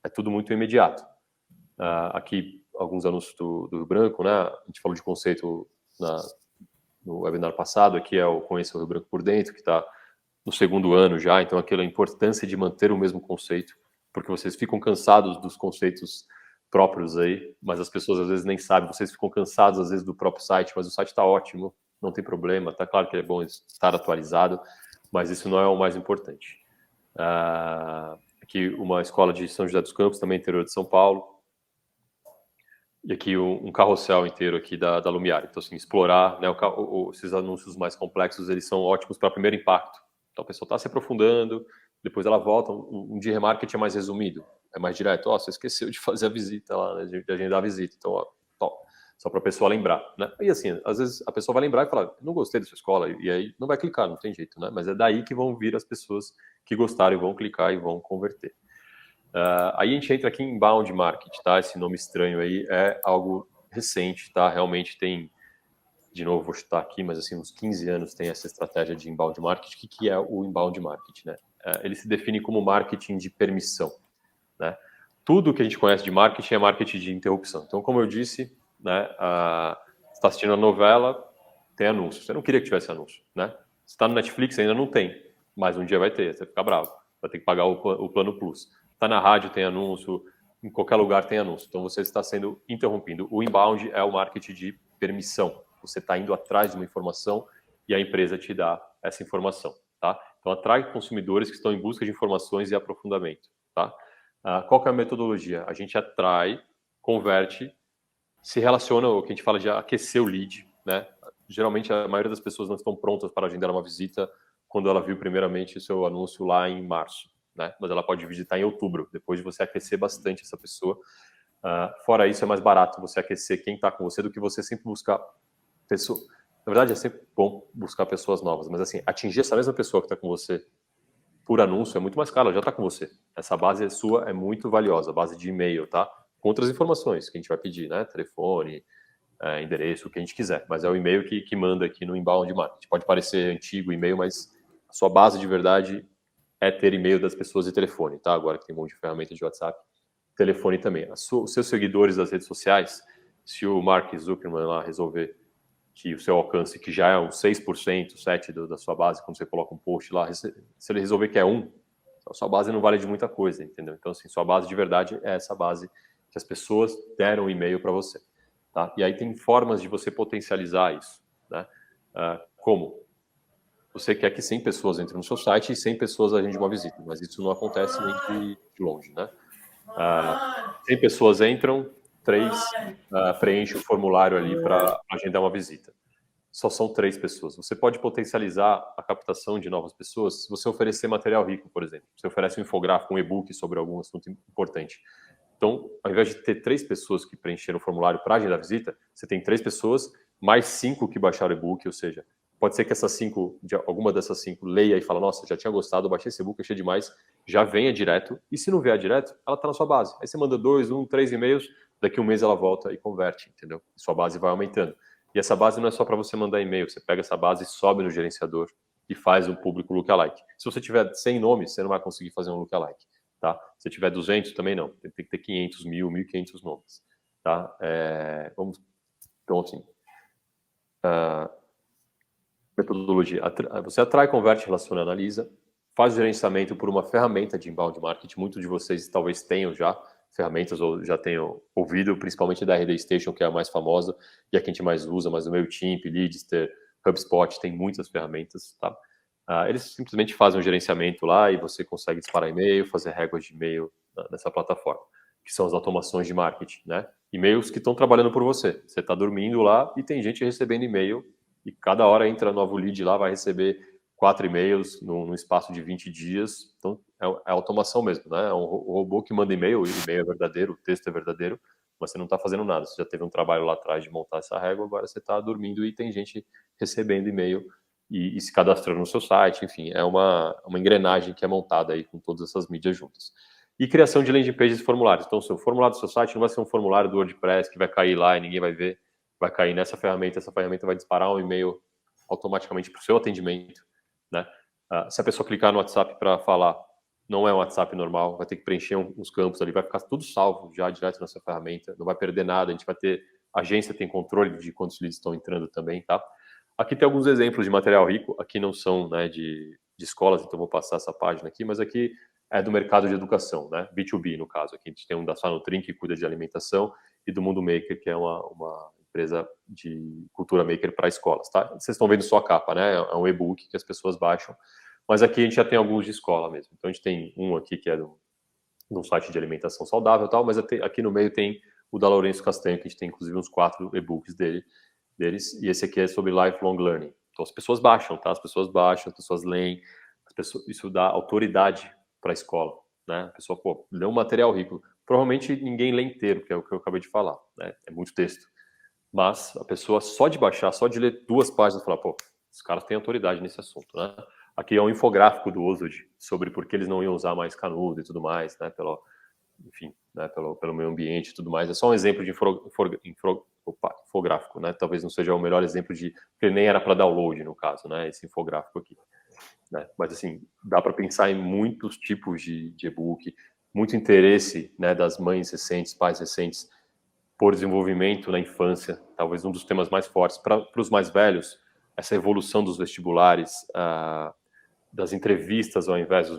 é tudo muito imediato. Aqui, alguns anúncios do Rio Branco, né? A gente falou de conceito no webinar passado, aqui é o Conheça o Rio Branco por Dentro, que está no segundo ano já, então aquela importância de manter o mesmo conceito, porque vocês ficam cansados dos conceitos próprios aí, mas as pessoas às vezes nem sabem, vocês ficam cansados às vezes do próprio site, mas o site está ótimo, não tem problema, tá claro que é bom estar atualizado, mas isso não é o mais importante. Aqui uma escola de São José dos Campos, também interior de São Paulo, e aqui um carrossel inteiro aqui da Lumiar. Então, assim, explorar, né, esses anúncios mais complexos, eles são ótimos para primeiro impacto. Então, a pessoa está se aprofundando, depois ela volta, um de remarketing é mais resumido, é mais direto. Você esqueceu de fazer a visita lá, né, de agendar a visita. Então, só para a pessoa lembrar, né? E assim, às vezes a pessoa vai lembrar e falar, não gostei da sua escola, e aí não vai clicar, não tem jeito, né? Mas é daí que vão vir as pessoas que gostaram e vão clicar e vão converter. Aí a gente entra aqui em inbound marketing, tá? Esse nome estranho aí é algo recente, tá? Realmente tem, de novo, vou chutar aqui, mas assim, uns 15 anos tem essa estratégia de inbound marketing. O que é o inbound marketing, né? Ele se define como marketing de permissão, né? Tudo que a gente conhece de marketing é marketing de interrupção. Então, como eu disse, né, você está assistindo a novela, tem anúncio. Você não queria que tivesse anúncio, né? Você está no Netflix, ainda não tem, mas um dia vai ter, você fica bravo, vai ter que pagar o plano Plus. Está na rádio, tem anúncio, em qualquer lugar tem anúncio. Então, você está sendo interrompido. O inbound é o marketing de permissão. Você está indo atrás de uma informação e a empresa te dá essa informação, tá? Então, atrai consumidores que estão em busca de informações e aprofundamento, tá? Qual que é a metodologia? A gente atrai, converte, se relaciona, o que a gente fala de aquecer o lead, né? Geralmente, a maioria das pessoas não estão prontas para agendar uma visita quando ela viu primeiramente o seu anúncio lá em março, né? Mas ela pode visitar em outubro, depois de você aquecer bastante essa pessoa. Fora isso, é mais barato você aquecer quem está com você do que você sempre buscar pessoas. Na verdade, é sempre bom buscar pessoas novas, mas assim, atingir essa mesma pessoa que está com você por anúncio é muito mais caro, ela já está com você. Essa base sua é muito valiosa, a base de e-mail, tá? Com outras informações que a gente vai pedir, né? Telefone, endereço, o que a gente quiser. Mas é o e-mail que manda aqui no inbound marketing. Pode parecer antigo e-mail, mas a sua base de verdade é ter e-mail das pessoas e telefone, tá? Agora que tem um monte de ferramentas de WhatsApp, telefone também. Os seus seguidores das redes sociais, se o Mark Zuckerman lá resolver que o seu alcance, que já é um 6%, 7% da sua base, quando você coloca um post lá, se ele resolver que é 1%, a sua base não vale de muita coisa, entendeu? Então, assim, sua base de verdade é essa base que as pessoas deram um e-mail para você, tá? E aí tem formas de você potencializar isso, né? Como? Você quer que 100 pessoas entrem no seu site e 100 pessoas agendem uma visita, mas isso não acontece nem de longe, né? 100 pessoas entram, 3 preenchem o formulário ali para agendar uma visita. Só são 3 pessoas. Você pode potencializar a captação de novas pessoas se você oferecer material rico, por exemplo. Você oferece um infográfico, um e-book sobre algum assunto importante. Então, ao invés de ter 3 pessoas que preencheram o formulário para agendar a visita, você tem 3 pessoas, mais 5 que baixaram o e-book, ou seja, pode ser que essas 5, alguma dessas 5 leia e fala, nossa, já tinha gostado, baixei esse e-book, achei demais, já venha direto, e se não vier direto, ela está na sua base. Aí você manda 2, 1, 3 e-mails, daqui a um mês ela volta e converte, entendeu? E sua base vai aumentando. E essa base não é só para você mandar e-mail, você pega essa base e sobe no gerenciador e faz um público lookalike. Se você tiver 100 nomes, você não vai conseguir fazer um lookalike, tá? Se tiver 200, também não. Tem que ter 500, 1.000, 1.500 nomes, tá? Então, assim, metodologia. Você atrai, converte, relaciona, analisa, faz o gerenciamento por uma ferramenta de inbound marketing. Muitos de vocês talvez tenham já ferramentas ou já tenham ouvido, principalmente da RD Station, que é a mais famosa e a que a gente mais usa, mas o MailChimp, Leadster, HubSpot, tem muitas ferramentas, tá? Eles simplesmente fazem um gerenciamento lá e você consegue disparar e-mail, fazer réguas de e-mail nessa plataforma, que são as automações de marketing, né? E-mails que estão trabalhando por você. Você está dormindo lá e tem gente recebendo e-mail e cada hora entra novo lead lá, vai receber 4 e-mails no espaço de 20 dias. Então, é automação mesmo, né? É um robô que manda e-mail, o e-mail é verdadeiro, o texto é verdadeiro, mas você não está fazendo nada. Você já teve um trabalho lá atrás de montar essa régua, agora você está dormindo e tem gente recebendo e-mail e se cadastrando no seu site. Enfim, é uma engrenagem que é montada aí com todas essas mídias juntas. E criação de landing pages e formulários. Então, o seu formulário do seu site não vai ser um formulário do WordPress que vai cair lá e ninguém vai ver. Vai cair nessa ferramenta, essa ferramenta vai disparar um e-mail automaticamente para o seu atendimento, né? Se a pessoa clicar no WhatsApp para falar, não é um WhatsApp normal, vai ter que preencher uns campos ali, vai ficar tudo salvo já direto nessa ferramenta, não vai perder nada, a gente vai ter, a agência tem controle de quantos leads estão entrando também, tá? Aqui tem alguns exemplos de material rico, aqui não são, né, de escolas, então vou passar essa página aqui, mas aqui é do mercado de educação, né? B2B, no caso. Aqui a gente tem um da Sanutrim, que cuida de alimentação, e do Mundo Maker, que é uma empresa de cultura maker para escolas, tá? Vocês estão vendo só a capa, né? É um e-book que as pessoas baixam, mas aqui a gente já tem alguns de escola mesmo. Então a gente tem um aqui que é de um site de alimentação saudável e tal, mas aqui no meio tem o da Lourenço Castanho, que a gente tem inclusive uns 4 e-books deles, e esse aqui é sobre lifelong learning. Então as pessoas baixam, tá? As pessoas leem, isso dá autoridade para a escola, né? A pessoa, pô, lê um material rico. Provavelmente ninguém lê inteiro, que é o que eu acabei de falar, né? É muito texto. Mas a pessoa só de baixar, só de ler 2 páginas, falar, pô, os caras têm autoridade nesse assunto, né? Aqui é um infográfico do Ozod sobre por que eles não iam usar mais canudo e tudo mais, né? enfim, né, pelo meio ambiente e tudo mais. É só um exemplo de infográfico, né? Talvez não seja o melhor exemplo porque nem era para download, no caso, né? Esse infográfico aqui. Né? Mas, assim, dá para pensar em muitos tipos de e-book, muito interesse, né, das mães recentes, pais recentes, por desenvolvimento na infância, talvez um dos temas mais fortes. Para os mais velhos, essa evolução dos vestibulares, das entrevistas ao invés dos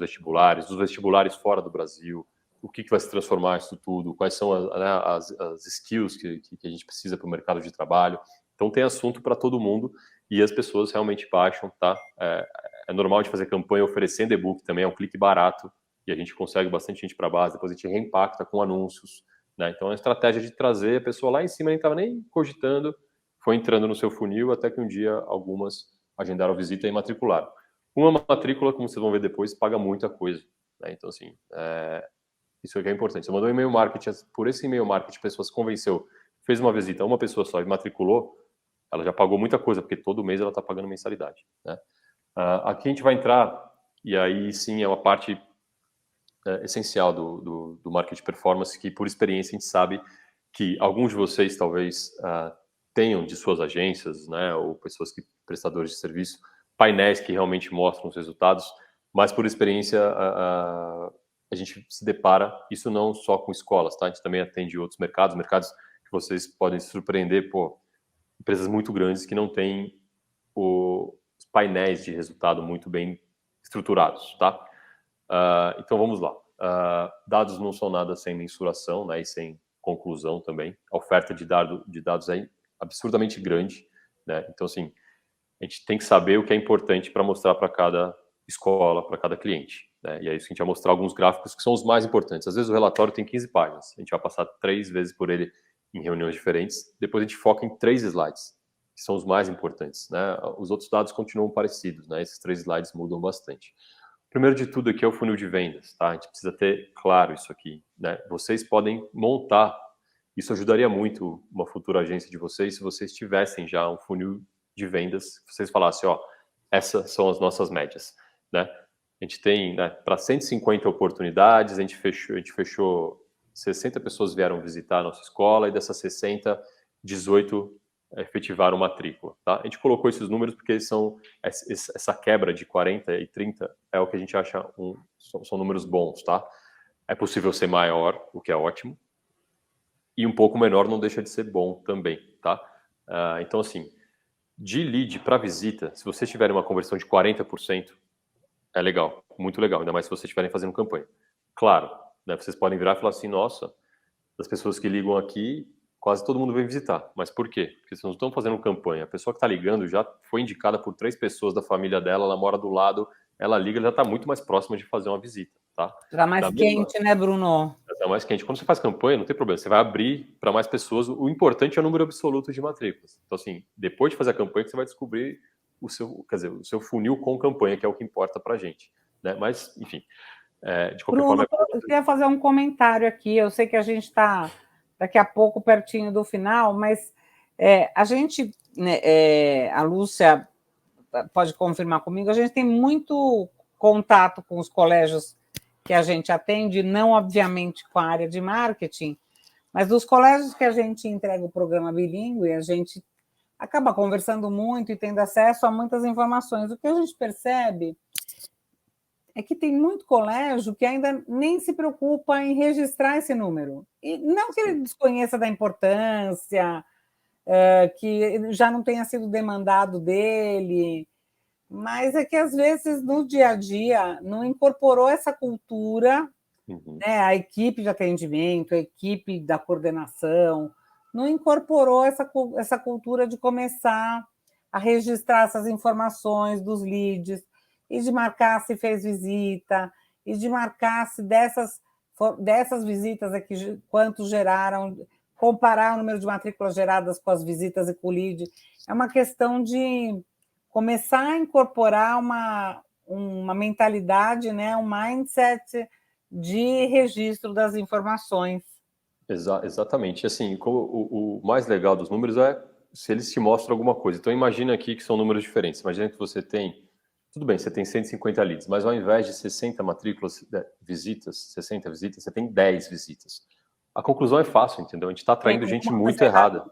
vestibulares fora do Brasil, o que vai se transformar isso tudo, quais são as skills que a gente precisa para o mercado de trabalho. Então tem assunto para todo mundo e as pessoas realmente baixam, tá? É normal de fazer campanha oferecendo e-book também, é um clique barato e a gente consegue bastante gente para a base, depois a gente reimpacta com anúncios, né? Então a estratégia de trazer a pessoa lá em cima, nem estava nem cogitando, foi entrando no seu funil até que um dia algumas agendaram visita e matricularam. Uma matrícula, como vocês vão ver depois, paga muita coisa, né? Então, assim, isso é que é importante. Você mandou um e-mail marketing, por esse e-mail marketing, a pessoa se convenceu, fez uma visita, uma pessoa só e matriculou, ela já pagou muita coisa, porque todo mês ela está pagando mensalidade, né? Aqui a gente vai entrar, e aí sim é uma parte essencial do marketing performance, que por experiência a gente sabe que alguns de vocês talvez tenham de suas agências, né, ou pessoas prestadores de serviço, painéis que realmente mostram os resultados, mas por experiência a gente se depara, isso não só com escolas, tá? A gente também atende outros mercados que vocês podem se surpreender, empresas muito grandes que não têm os painéis de resultado muito bem estruturados, tá? Então vamos lá. Dados não são nada sem mensuração, né, e sem conclusão também. A oferta de dados é absurdamente grande, né? Então, assim, a gente tem que saber o que é importante para mostrar para cada escola, para cada cliente, né? E é isso que a gente vai mostrar alguns gráficos que são os mais importantes. Às vezes o relatório tem 15 páginas, a gente vai passar 3 vezes por ele em reuniões diferentes, depois a gente foca em 3 slides, que são os mais importantes, né? Os outros dados continuam parecidos, né? Esses 3 slides mudam bastante. Primeiro de tudo aqui é o funil de vendas, tá? A gente precisa ter claro isso aqui, né? Vocês podem montar, isso ajudaria muito uma futura agência de vocês, se vocês tivessem já um funil de vendas, vocês falassem, ó, essas são as nossas médias, né? A gente tem, né, para 150 oportunidades, a gente fechou 60 pessoas vieram visitar a nossa escola e dessas 60, 18 efetivaram matrícula, tá? A gente colocou esses números porque eles são essa quebra de 40 e 30 é o que a gente acha são números bons, tá? É possível ser maior, o que é ótimo, e um pouco menor não deixa de ser bom também, tá? Então, assim, de lead para visita, se vocês tiverem uma conversão de 40%, é legal, muito legal, ainda mais se vocês estiverem fazendo campanha. Claro, né, vocês podem virar e falar assim, nossa, das pessoas que ligam aqui, quase todo mundo vem visitar. Mas por quê? Porque vocês não estão fazendo campanha. A pessoa que está ligando já foi indicada por 3 pessoas da família dela, ela mora do lado, ela liga, ela já está muito mais próxima de fazer uma visita, tá? Está mais quente, né, Bruno? Está mais quente. Quando você faz campanha, não tem problema, você vai abrir para mais pessoas. O importante é o número absoluto de matrículas. Então, assim, depois de fazer a campanha, você vai descobrir o seu funil com campanha, que é o que importa para a gente, né? Mas, enfim, de qualquer Bruno, forma... eu queria fazer um comentário aqui. Eu sei que a gente está daqui a pouco pertinho do final, mas a gente, né, a Lúcia pode confirmar comigo, a gente tem muito contato com os colégios que a gente atende, não obviamente com a área de marketing, mas dos colégios que a gente entrega o programa bilíngue, a gente acaba conversando muito e tendo acesso a muitas informações. O que a gente percebe é que tem muito colégio que ainda nem se preocupa em registrar esse número. E não que ele desconheça da importância, que já não tenha sido demandado dele, mas é que, às vezes, no dia a dia, não incorporou essa cultura, né? A equipe de atendimento, a equipe da coordenação, não incorporou essa cultura de começar a registrar essas informações dos leads, e de marcar se fez visita, e de marcar se dessas visitas aqui, quantos geraram, comparar o número de matrículas geradas com as visitas e com o lead. É uma questão de começar a incorporar uma mentalidade, né, um mindset de registro das informações. Exatamente. Assim, o mais legal dos números é se eles te mostram alguma coisa. Então, imagina aqui que são números diferentes. Imagina que você tem tudo bem, você tem 150 leads, mas ao invés de 60 matrículas, visitas, 60 visitas, você tem 10 visitas. A conclusão é fácil, entendeu? A gente está atraindo gente muito errada.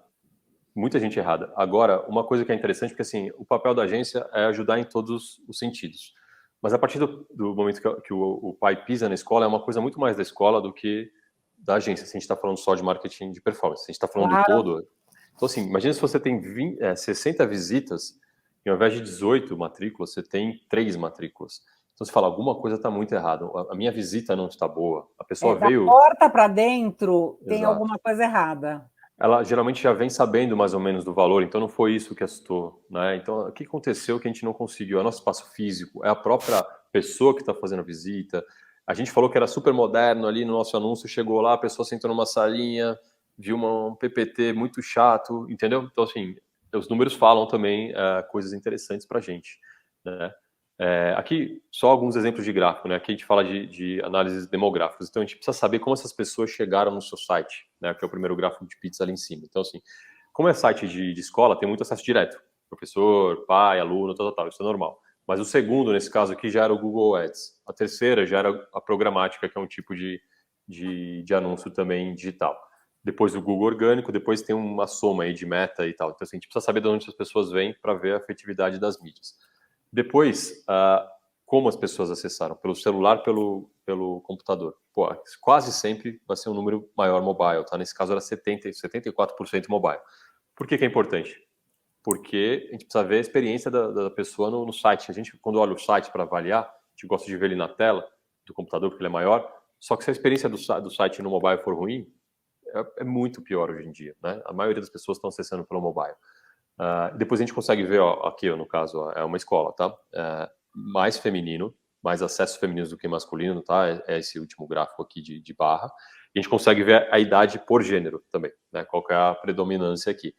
Muita gente errada. Agora, uma coisa que é interessante, porque assim, o papel da agência é ajudar em todos os sentidos. Mas a partir do momento que o pai pisa na escola, é uma coisa muito mais da escola do que da agência. Se a gente está falando só de marketing de performance, se a gente está falando do todo. Então, assim, imagina se você tem 60 visitas, e ao invés de 18 matrículas, você tem 3 matrículas. Então, você fala, alguma coisa está muito errada. A minha visita não está boa. A pessoa veio... Da porta para dentro, tem Exato. alguma coisa errada. Ela geralmente já vem sabendo mais ou menos do valor, então não foi isso que assustou, né? Então, o que aconteceu que a gente não conseguiu? É o nosso espaço físico, é a própria pessoa que está fazendo a visita. A gente falou que era super moderno ali no nosso anúncio, chegou lá, a pessoa sentou numa salinha, viu um PPT muito chato, entendeu? Então, assim, os números falam também coisas interessantes para a gente, né? Aqui, só alguns exemplos de gráfico, né? Aqui a gente fala de análises demográficas. Então, a gente precisa saber como essas pessoas chegaram no seu site, né? Que é o primeiro gráfico de pizza ali em cima. Então, assim, como é site de escola, tem muito acesso direto. Professor, pai, aluno, tal. Isso é normal. Mas o segundo, nesse caso aqui, já era o Google Ads. A terceira já era a programática, que é um tipo de anúncio também digital. Depois o Google orgânico, depois tem uma soma aí de meta e tal. Então, assim, a gente precisa saber de onde as pessoas vêm para ver a efetividade das mídias. Depois, como as pessoas acessaram? Pelo celular, pelo computador. Pô, quase sempre vai ser um número maior mobile, tá? Nesse caso era 74% mobile. Por que é importante? Porque a gente precisa ver a experiência da pessoa no site. A gente, quando olha o site para avaliar, a gente gosta de ver ele na tela do computador, porque ele é maior. Só que se a experiência do site no mobile for ruim, é muito pior hoje em dia, né? A maioria das pessoas estão acessando pelo mobile. Depois a gente consegue ver, aqui no caso, é uma escola, tá? Mais feminino, mais acessos femininos do que masculino, tá? É esse último gráfico aqui de barra. E a gente consegue ver a idade por gênero também, né? Qual que é a predominância aqui.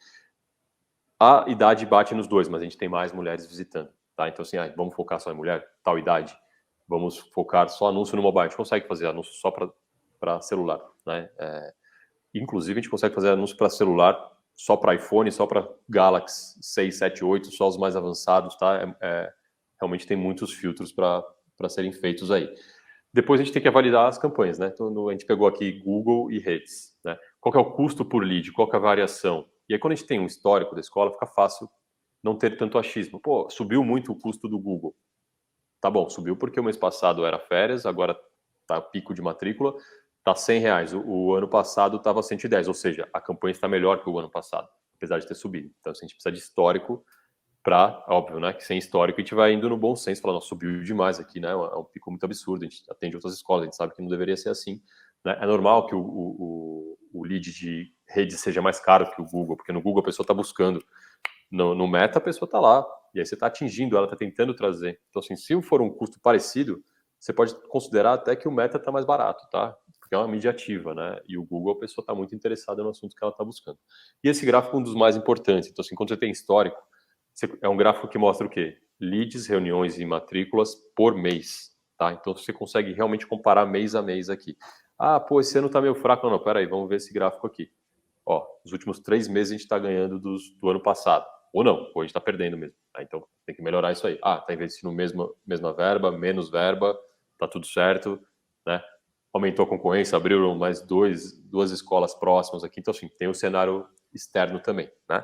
A idade bate nos dois, mas a gente tem mais mulheres visitando, tá? Então, assim, vamos focar só em mulher, tal idade, vamos focar só anúncio no mobile. A gente consegue fazer anúncio só para celular, né? Inclusive, a gente consegue fazer anúncio para celular só para iPhone, só para Galaxy 6, 7, 8, só os mais avançados, tá? Realmente tem muitos filtros para serem feitos aí. Depois a gente tem que validar as campanhas, né? Então, a gente pegou aqui Google e redes, né? Qual que é o custo por lead? Qual que é a variação? E aí, quando a gente tem um histórico da escola, fica fácil não ter tanto achismo. Pô, subiu muito o custo do Google. Tá bom, subiu porque o mês passado era férias, agora tá pico de matrícula, tá R$100. O ano passado estava 110, ou seja, a campanha está melhor que o ano passado, apesar de ter subido. Então, assim, a gente precisa de histórico para, óbvio, né, que sem histórico a gente vai indo no bom senso, falando, subiu demais aqui, né, é um pico muito absurdo, a gente atende outras escolas, a gente sabe que não deveria ser assim, né? É normal que o lead de rede seja mais caro que o Google, porque no Google a pessoa está buscando, no Meta a pessoa está lá, e aí você está atingindo ela, está tentando trazer. Então, assim, se for um custo parecido, você pode considerar até que o Meta está mais barato, tá? Porque é uma mídia ativa, né? E o Google, a pessoa está muito interessada no assunto que ela está buscando. E esse gráfico é um dos mais importantes. Então, assim, quando você tem histórico, é um gráfico que mostra o quê? Leads, reuniões e matrículas por mês, tá? Então, você consegue realmente comparar mês a mês aqui. Ah, pô, esse ano tá meio fraco. Não, peraí, vamos ver esse gráfico aqui. Ó, os últimos 3 meses a gente está ganhando do ano passado. Ou não, ou a gente está perdendo mesmo. Tá? Então, tem que melhorar isso aí. Ah, tá investindo mesma verba, menos verba, tá tudo certo, né? Aumentou a concorrência, abriram mais duas escolas próximas aqui. Então, assim, tem o cenário externo também, né?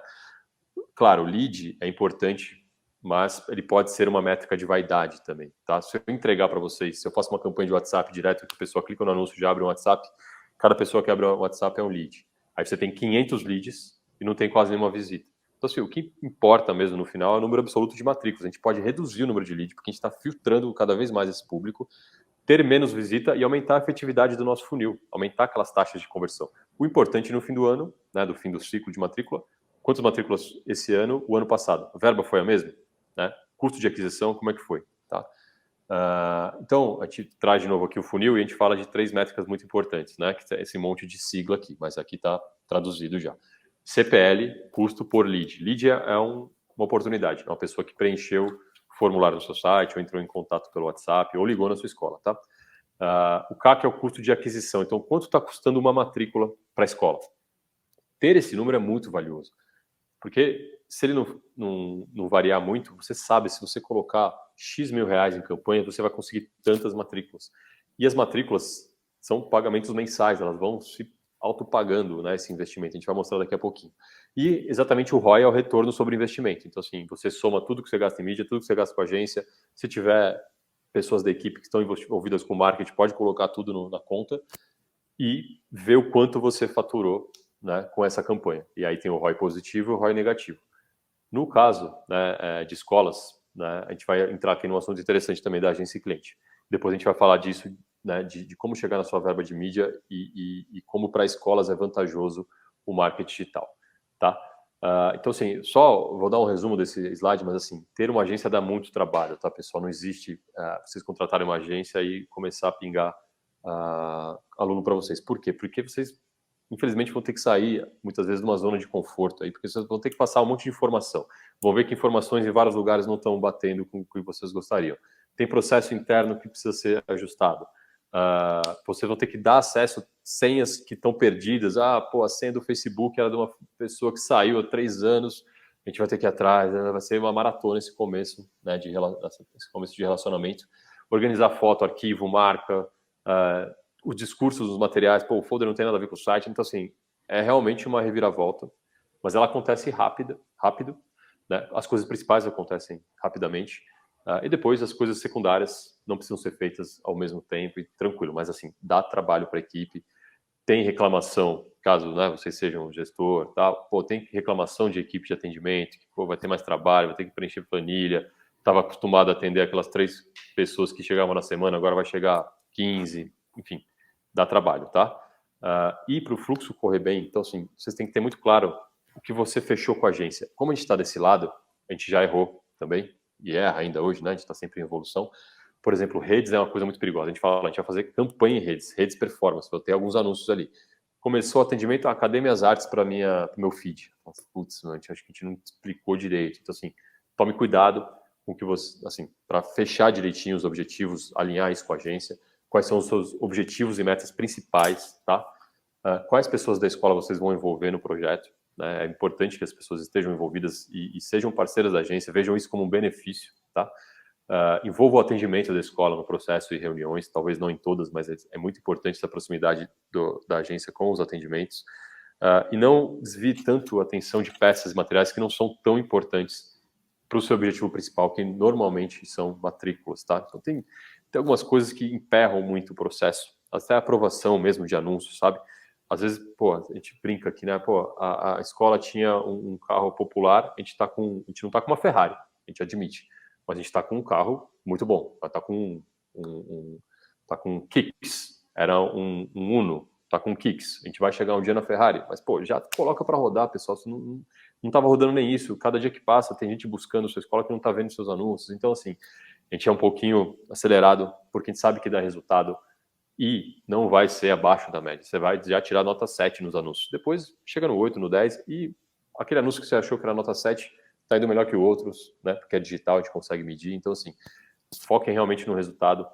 Claro, o lead é importante, mas ele pode ser uma métrica de vaidade também, tá? Se eu entregar para vocês, se eu faço uma campanha de WhatsApp direto, que a pessoa clica no anúncio e já abre um WhatsApp, cada pessoa que abre um WhatsApp é um lead. Aí você tem 500 leads e não tem quase nenhuma visita. Então, assim, o que importa mesmo no final é o número absoluto de matrículas. A gente pode reduzir o número de leads, porque a gente está filtrando cada vez mais esse público, ter menos visita e aumentar a efetividade do nosso funil, aumentar aquelas taxas de conversão. O importante no fim do ano, né, do fim do ciclo de matrícula, quantas matrículas esse ano, o ano passado? A verba foi a mesma? Né? Custo de aquisição, como é que foi? Tá? Então, a gente traz de novo aqui o funil e a gente fala de 3 métricas muito importantes, né? Que é esse monte de sigla aqui, mas aqui está traduzido já. CPL, custo por lead. Lead é uma oportunidade, é uma pessoa que preencheu o formulário no seu site, ou entrou em contato pelo WhatsApp, ou ligou na sua escola, tá? O CAC é o custo de aquisição. Então, quanto está custando uma matrícula para a escola? Ter esse número é muito valioso. Porque se ele não variar muito, você sabe, se você colocar X mil reais em campanha, você vai conseguir tantas matrículas. E as matrículas são pagamentos mensais, elas vão se autopagando, né, esse investimento. A gente vai mostrar daqui a pouquinho. E exatamente o ROI é o retorno sobre investimento. Então, assim, você soma tudo que você gasta em mídia, tudo que você gasta com a agência. Se tiver pessoas da equipe que estão envolvidas com marketing, pode colocar tudo na conta e ver o quanto você faturou, né, com essa campanha. E aí tem o ROI positivo e o ROI negativo. No caso, né, de escolas, né, a gente vai entrar aqui num assunto interessante também da agência e cliente. Depois a gente vai falar disso, né, de como chegar na sua verba de mídia e como para escolas é vantajoso o marketing digital, tá? Então, assim, só vou dar um resumo desse slide, mas, assim, ter uma agência dá muito trabalho, tá, pessoal? Não existe vocês contratarem uma agência e começar a pingar aluno para vocês. Por quê? Porque vocês, infelizmente, vão ter que sair, muitas vezes, de uma zona de conforto aí, porque vocês vão ter que passar um monte de informação. Vão ver que informações em vários lugares não estão batendo com o que vocês gostariam. Tem processo interno que precisa ser ajustado. Vocês vão ter que dar acesso a senhas que estão perdidas. A senha do Facebook era de uma pessoa que saiu há 3 anos. A gente vai ter que ir atrás. Vai ser uma maratona esse começo, né, esse começo de relacionamento. Organizar foto, arquivo, marca, os discursos dos materiais. O folder não tem nada a ver com o site. Então, assim, é realmente uma reviravolta. Mas ela acontece rápido, né? As coisas principais acontecem rapidamente. E depois as coisas secundárias não precisam ser feitas ao mesmo tempo e tranquilo, mas assim, dá trabalho para a equipe. Tem reclamação, caso, né, vocês sejam um gestor, tá? Tem reclamação de equipe de atendimento, que vai ter mais trabalho, vai ter que preencher planilha. Estava acostumado a atender aquelas 3 pessoas que chegavam na semana, agora vai chegar 15, enfim, dá trabalho, tá? E para o fluxo correr bem, então assim, vocês têm que ter muito claro o que você fechou com a agência. Como a gente está desse lado, a gente já errou também, e erra ainda hoje, né? A gente está sempre em evolução. Por exemplo, redes é uma coisa muito perigosa. A gente fala, a gente vai fazer campanha em redes performance, vou ter alguns anúncios ali. Começou o atendimento, cadê minhas artes para meu feed? Putz, acho que a gente não explicou direito. Então, assim, tome cuidado com o que você, assim, para fechar direitinho os objetivos, alinhar isso com a agência. Quais são os seus objetivos e metas principais, tá? Quais pessoas da escola vocês vão envolver no projeto? Né? É importante que as pessoas estejam envolvidas e sejam parceiras da agência, vejam isso como um benefício, tá? Envolva o atendimento da escola no processo e reuniões, talvez não em todas, mas é muito importante essa proximidade da agência com os atendimentos. E não desvie tanto a atenção de peças e materiais que não são tão importantes para o seu objetivo principal, que normalmente são matrículas, tá? Então tem algumas coisas que emperram muito o processo, até a aprovação mesmo de anúncios, sabe? Às vezes, a gente brinca aqui, né? A escola tinha um carro popular, a gente não tá com uma Ferrari, a gente admite, mas a gente está com um carro muito bom. Está com tá com Kicks, era um Uno, tá com Kicks. A gente vai chegar um dia na Ferrari, mas já coloca para rodar, pessoal. Você não estava rodando nem isso. Cada dia que passa tem gente buscando sua escola que não está vendo seus anúncios. Então, assim, a gente é um pouquinho acelerado porque a gente sabe que dá resultado e não vai ser abaixo da média. Você vai já tirar nota 7 nos anúncios. Depois chega no 8, no 10 e aquele anúncio que você achou que era nota 7 está indo melhor que outros, né? Porque é digital, a gente consegue medir. Então, assim, foquem realmente no resultado,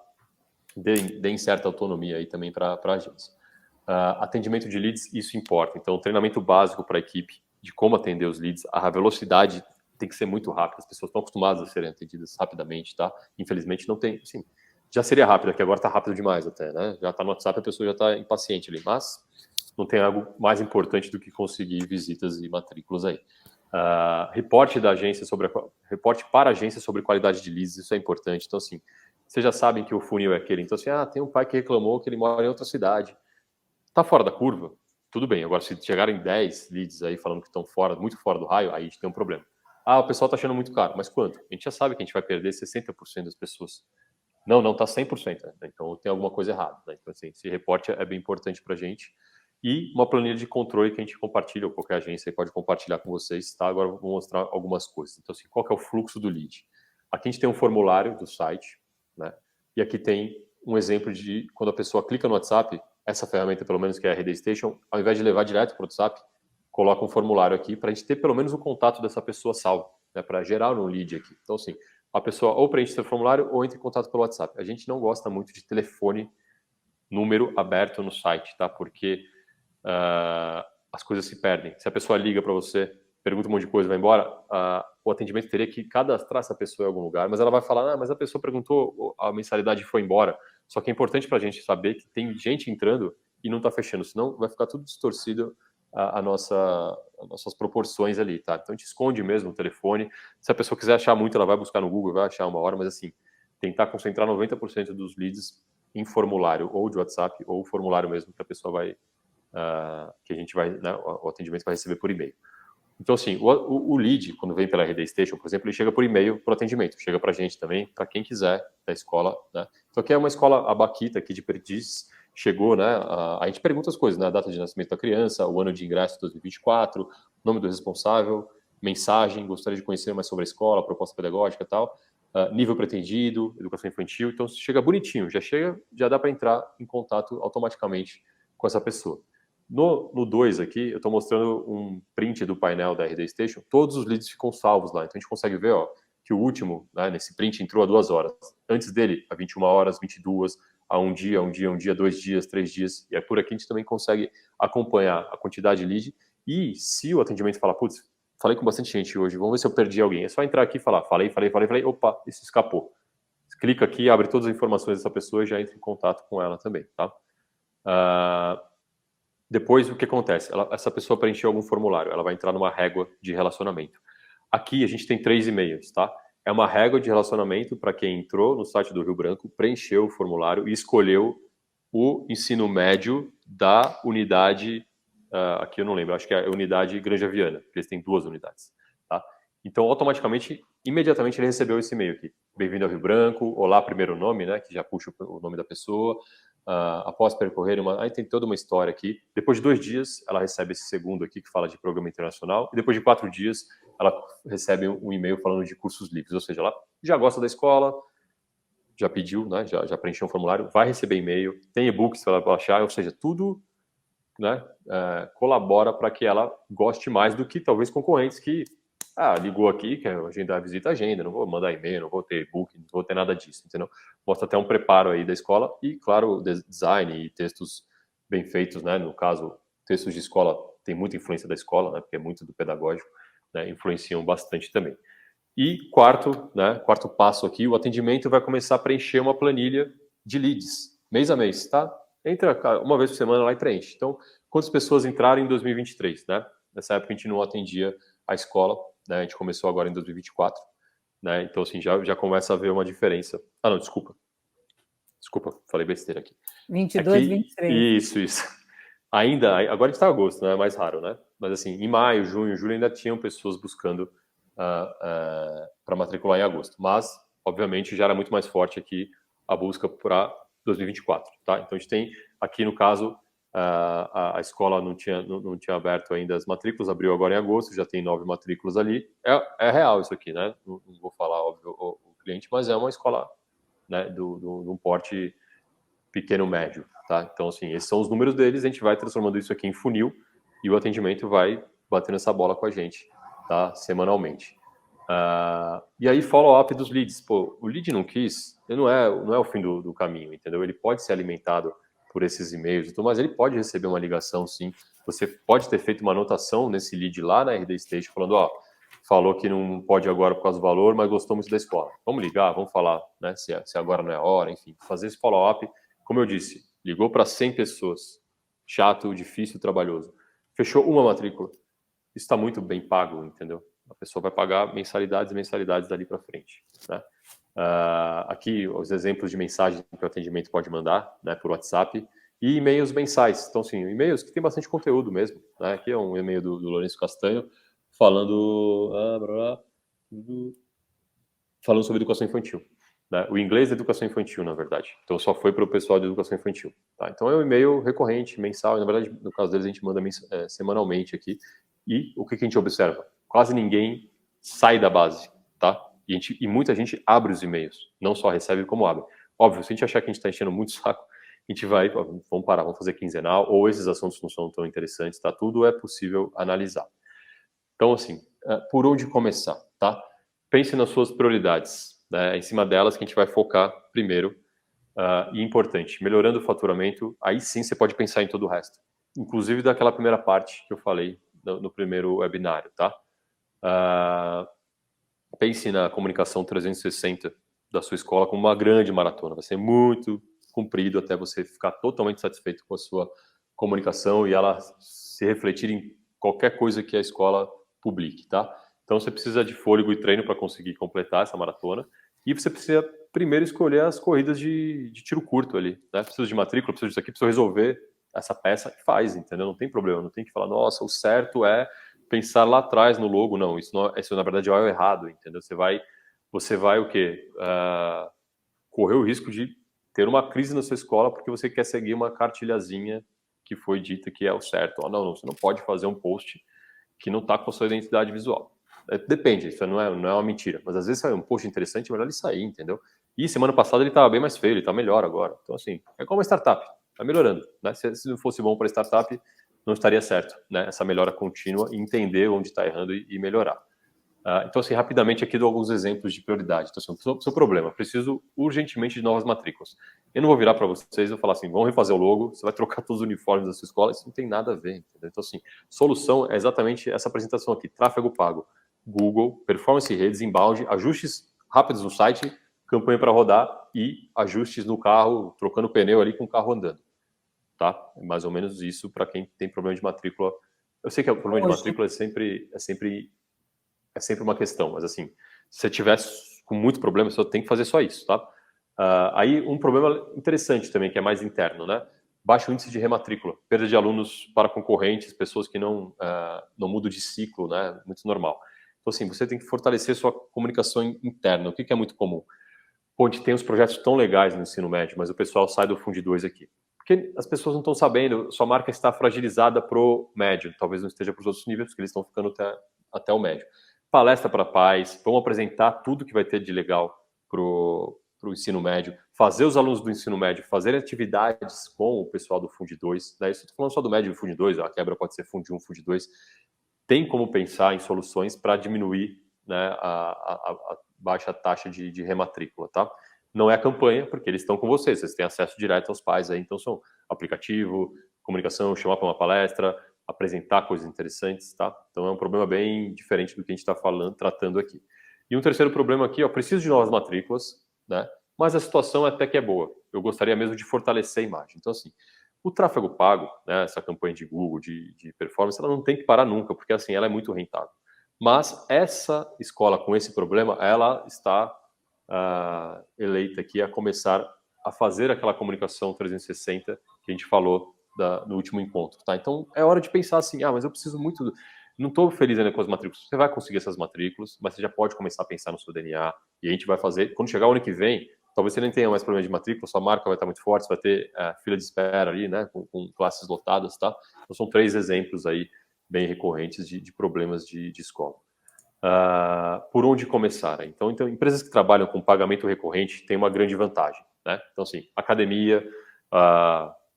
deem certa autonomia aí também para a agência. Atendimento de leads, isso importa. Então, treinamento básico para a equipe de como atender os leads. A velocidade tem que ser muito rápida. As pessoas estão acostumadas a serem atendidas rapidamente, tá? Infelizmente, não tem... Assim, já seria rápido, aqui agora está rápido demais até, né? Já está no WhatsApp, a pessoa já está impaciente ali. Mas não tem algo mais importante do que conseguir visitas e matrículas aí. Reporte para a agência sobre qualidade de leads, isso é importante. Então, assim, vocês já sabem que o funil é aquele. Então, assim, tem um pai que reclamou que ele mora em outra cidade. Está fora da curva? Tudo bem. Agora, se chegarem 10 leads aí falando que estão muito fora do raio, aí a gente tem um problema. O pessoal está achando muito caro. Mas quanto? A gente já sabe que a gente vai perder 60% das pessoas. Não está 100%. Né? Então, tem alguma coisa errada. Né? Então, assim, esse reporte é bem importante para a gente. E uma planilha de controle que a gente compartilha, ou qualquer agência pode compartilhar com vocês, tá? Agora eu vou mostrar algumas coisas. Então, assim, qual que é o fluxo do lead? Aqui a gente tem um formulário do site, né? E aqui tem um exemplo de quando a pessoa clica no WhatsApp, essa ferramenta, pelo menos, que é a RD Station, ao invés de levar direto para o WhatsApp, coloca um formulário aqui para a gente ter pelo menos o contato dessa pessoa salvo, né? Para gerar um lead aqui. Então, assim, a pessoa ou preenche seu formulário ou entra em contato pelo WhatsApp. A gente não gosta muito de telefone, número aberto no site, tá? Porque as coisas se perdem. Se a pessoa liga para você, pergunta um monte de coisa, vai embora, o atendimento teria que cadastrar essa pessoa em algum lugar, mas ela vai falar, mas a pessoa perguntou, a mensalidade foi embora. Só que é importante para a gente saber que tem gente entrando e não está fechando, senão vai ficar tudo distorcido as nossas proporções ali, tá? Então a gente esconde mesmo o telefone. Se a pessoa quiser achar muito, ela vai buscar no Google, vai achar uma hora, mas assim, tentar concentrar 90% dos leads em formulário, ou de WhatsApp, ou formulário mesmo que a pessoa vai, que a gente vai, né, o atendimento vai receber por e-mail. Então, assim, o lead, quando vem pela RD Station, por exemplo, ele chega por e-mail para o atendimento, chega para a gente também, para quem quiser da escola, né? Então, aqui é uma escola, a Baquita, aqui de Perdizes, chegou, né? A gente pergunta as coisas, né? A data de nascimento da criança, o ano de ingresso de 2024, nome do responsável, mensagem, gostaria de conhecer mais sobre a escola, proposta pedagógica e tal, nível pretendido, educação infantil. Então, chega bonitinho, já dá para entrar em contato automaticamente com essa pessoa. No 2 aqui, eu estou mostrando um print do painel da RD Station, todos os leads ficam salvos lá, então a gente consegue ver que o último, né, nesse print, entrou há 2 horas. Antes dele, a 21 horas, 22, a um dia, 2 dias, 3 dias, e é por aqui a gente também consegue acompanhar a quantidade de lead, e se o atendimento falar, putz, falei com bastante gente hoje, vamos ver se eu perdi alguém, é só entrar aqui e falar, falei, opa, isso escapou. Clica aqui, abre todas as informações dessa pessoa e já entra em contato com ela também, tá? Depois, o que acontece? Essa pessoa preencheu algum formulário, ela vai entrar numa régua de relacionamento. Aqui a gente tem 3 e-mails, tá? É uma régua de relacionamento para quem entrou no site do Rio Branco, preencheu o formulário e escolheu o ensino médio da unidade, aqui eu não lembro, acho que é a unidade Granja Viana, porque eles têm 2 unidades, tá? Então, automaticamente, imediatamente ele recebeu esse e-mail aqui. Bem-vindo ao Rio Branco, olá, primeiro nome, né, que já puxa o nome da pessoa. Após percorrer aí tem toda uma história aqui. Depois de 2 dias, ela recebe esse segundo aqui, que fala de programa internacional, e depois de 4 dias, ela recebe um e-mail falando de cursos livres, ou seja, ela já gosta da escola, já pediu, né, já preencheu um formulário, vai receber e-mail, tem e-books para ela baixar, ou seja, tudo, né, colabora para que ela goste mais do que talvez concorrentes que ligou aqui, quer agendar visita, agenda, não vou mandar e-mail, não vou ter e-book, não vou ter nada disso, entendeu? Mostra até um preparo aí da escola e, claro, design e textos bem feitos, né? No caso, textos de escola tem muita influência da escola, né? Porque é muito do pedagógico, né? Influenciam bastante também. E quarto passo aqui, o atendimento vai começar a preencher uma planilha de leads, mês a mês, tá? Entra uma vez por semana lá e preenche. Então, quantas pessoas entraram em 2023, né? Nessa época a gente não atendia a escola, né? A gente começou agora em 2024, né? Então, assim, já começa a ver uma diferença. Não, desculpa, falei besteira aqui. 22, 23. Isso. Agora a gente está em agosto, né? É mais raro, né? Mas, assim, em maio, junho, julho ainda tinham pessoas buscando para matricular em agosto. Mas, obviamente, já era muito mais forte aqui a busca para 2024, tá? Então, a gente tem aqui, no caso, a escola não tinha aberto ainda as matrículas, abriu agora em agosto, já tem 9 matrículas ali. É real isso aqui, né? Não vou falar, óbvio, o cliente, mas é uma escola, né, de um porte pequeno-médio, tá? Então, assim, esses são os números deles, a gente vai transformando isso aqui em funil e o atendimento vai batendo essa bola com a gente, tá? Semanalmente. E aí, follow-up dos leads. Pô, o lead não quis, não é o fim do caminho, entendeu? Ele pode ser alimentado por esses e-mails, mas ele pode receber uma ligação, sim. Você pode ter feito uma anotação nesse lead lá na RD Station, falando, falou que não pode agora por causa do valor, mas gostou muito da escola. Vamos ligar, vamos falar, né, se agora não é a hora, enfim, fazer esse follow-up. Como eu disse, ligou para 100 pessoas, chato, difícil, trabalhoso. Fechou uma matrícula. Isso está muito bem pago, entendeu? A pessoa vai pagar mensalidades e mensalidades dali para frente, né? Aqui os exemplos de mensagens que o atendimento pode mandar, né, por WhatsApp, e e-mails mensais. Então, sim, e-mails que tem bastante conteúdo mesmo, né? Aqui é um e-mail do Lourenço Castanho falando sobre educação infantil, né? O inglês é educação infantil, na verdade. Então, só foi para o pessoal de educação infantil, tá? Então, é um e-mail recorrente, mensal. Na verdade, no caso deles, a gente manda semanalmente aqui. E o que a gente observa? Quase ninguém sai da base, tá? E muita gente abre os e-mails, não só recebe como abre. Óbvio, se a gente achar que a gente está enchendo muito saco, a gente vai, vamos parar, vamos fazer quinzenal, ou esses assuntos não são tão interessantes, tá? Tudo é possível analisar. Então, assim, por onde começar, tá? Pense nas suas prioridades, né? Em cima delas que a gente vai focar primeiro, e importante, melhorando o faturamento, aí sim você pode pensar em todo o resto. Inclusive daquela primeira parte que eu falei no primeiro webinário, tá? Pense na comunicação 360 da sua escola como uma grande maratona. Vai ser muito comprido até você ficar totalmente satisfeito com a sua comunicação e ela se refletir em qualquer coisa que a escola publique, tá? Então você precisa de fôlego e treino para conseguir completar essa maratona e você precisa primeiro escolher as corridas de tiro curto ali, né? Preciso de matrícula, preciso disso aqui, preciso resolver essa peça e faz, entendeu? Não tem problema, não tem que falar, nossa, o certo é pensar lá atrás no logo, não, isso na verdade é o errado, entendeu? Você vai o quê? Correr o risco de ter uma crise na sua escola porque você quer seguir uma cartilhazinha que foi dita que é o certo. Não, você não pode fazer um post que não está com a sua identidade visual. Depende, isso não é uma mentira, mas às vezes é um post interessante, é melhor ele sair, entendeu? E semana passada ele estava bem mais feio, ele está melhor agora. Então, assim, é como uma startup, está melhorando, né? Se não fosse bom para startup, não estaria certo, né? Essa melhora contínua e entender onde está errando e melhorar. Então, assim, rapidamente aqui dou alguns exemplos de prioridade. Então, assim, seu problema, preciso urgentemente de novas matrículas. Eu não vou virar para vocês e vou falar assim, vamos refazer o logo, você vai trocar todos os uniformes da sua escola, isso não tem nada a ver, entendeu? Então, assim, solução é exatamente essa apresentação aqui, tráfego pago, Google, performance redes, inbound, ajustes rápidos no site, campanha para rodar e ajustes no carro, trocando pneu ali com o carro andando, tá? É mais ou menos isso para quem tem problema de matrícula. Eu sei que o problema de matrícula é sempre uma questão, mas assim, se você tiver com muito problema, você tem que fazer só isso, tá? Aí um problema interessante também, que é mais interno, né? Baixo índice de rematrícula, perda de alunos para concorrentes, pessoas que não mudam de ciclo, né? Muito normal. Então, assim, você tem que fortalecer sua comunicação interna. O que é muito comum? Pô, a gente tem uns projetos tão legais no ensino médio, mas o pessoal sai do Fundo 2 aqui. Porque as pessoas não estão sabendo, sua marca está fragilizada pro médio, talvez não esteja para os outros níveis, porque eles estão ficando até o médio. Palestra para pais, vamos apresentar tudo que vai ter de legal pro ensino médio, fazer os alunos do ensino médio fazerem atividades com o pessoal do Fundo 2, né? Isso eu estou falando só do médio e Fundo 2, a quebra pode ser Fundo 1, Fundo 2. Tem como pensar em soluções para diminuir, né, a baixa taxa de rematrícula, tá? Não é a campanha, porque eles estão com vocês têm acesso direto aos pais aí, então são aplicativo, comunicação, chamar para uma palestra, apresentar coisas interessantes, tá? Então é um problema bem diferente do que a gente está tratando aqui. E um terceiro problema aqui, preciso de novas matrículas, né? Mas a situação até que é boa. Eu gostaria mesmo de fortalecer a imagem. Então, assim, o tráfego pago, né, essa campanha de Google, de performance, ela não tem que parar nunca, porque assim, ela é muito rentável. Mas essa escola com esse problema, ela está eleita aqui a começar a fazer aquela comunicação 360 que a gente falou no último encontro, tá? Então, é hora de pensar assim, mas eu preciso muito... Não estou feliz ainda com as matrículas. Você vai conseguir essas matrículas, mas você já pode começar a pensar no seu DNA, e a gente vai fazer... Quando chegar o ano que vem, talvez você nem tenha mais problema de matrícula, sua marca vai estar muito forte, você vai ter fila de espera ali, né, com classes lotadas, tá? Então, são 3 exemplos aí bem recorrentes de problemas de escola. Por onde começar? Então, empresas que trabalham com pagamento recorrente têm uma grande vantagem, né? Então, assim, academia,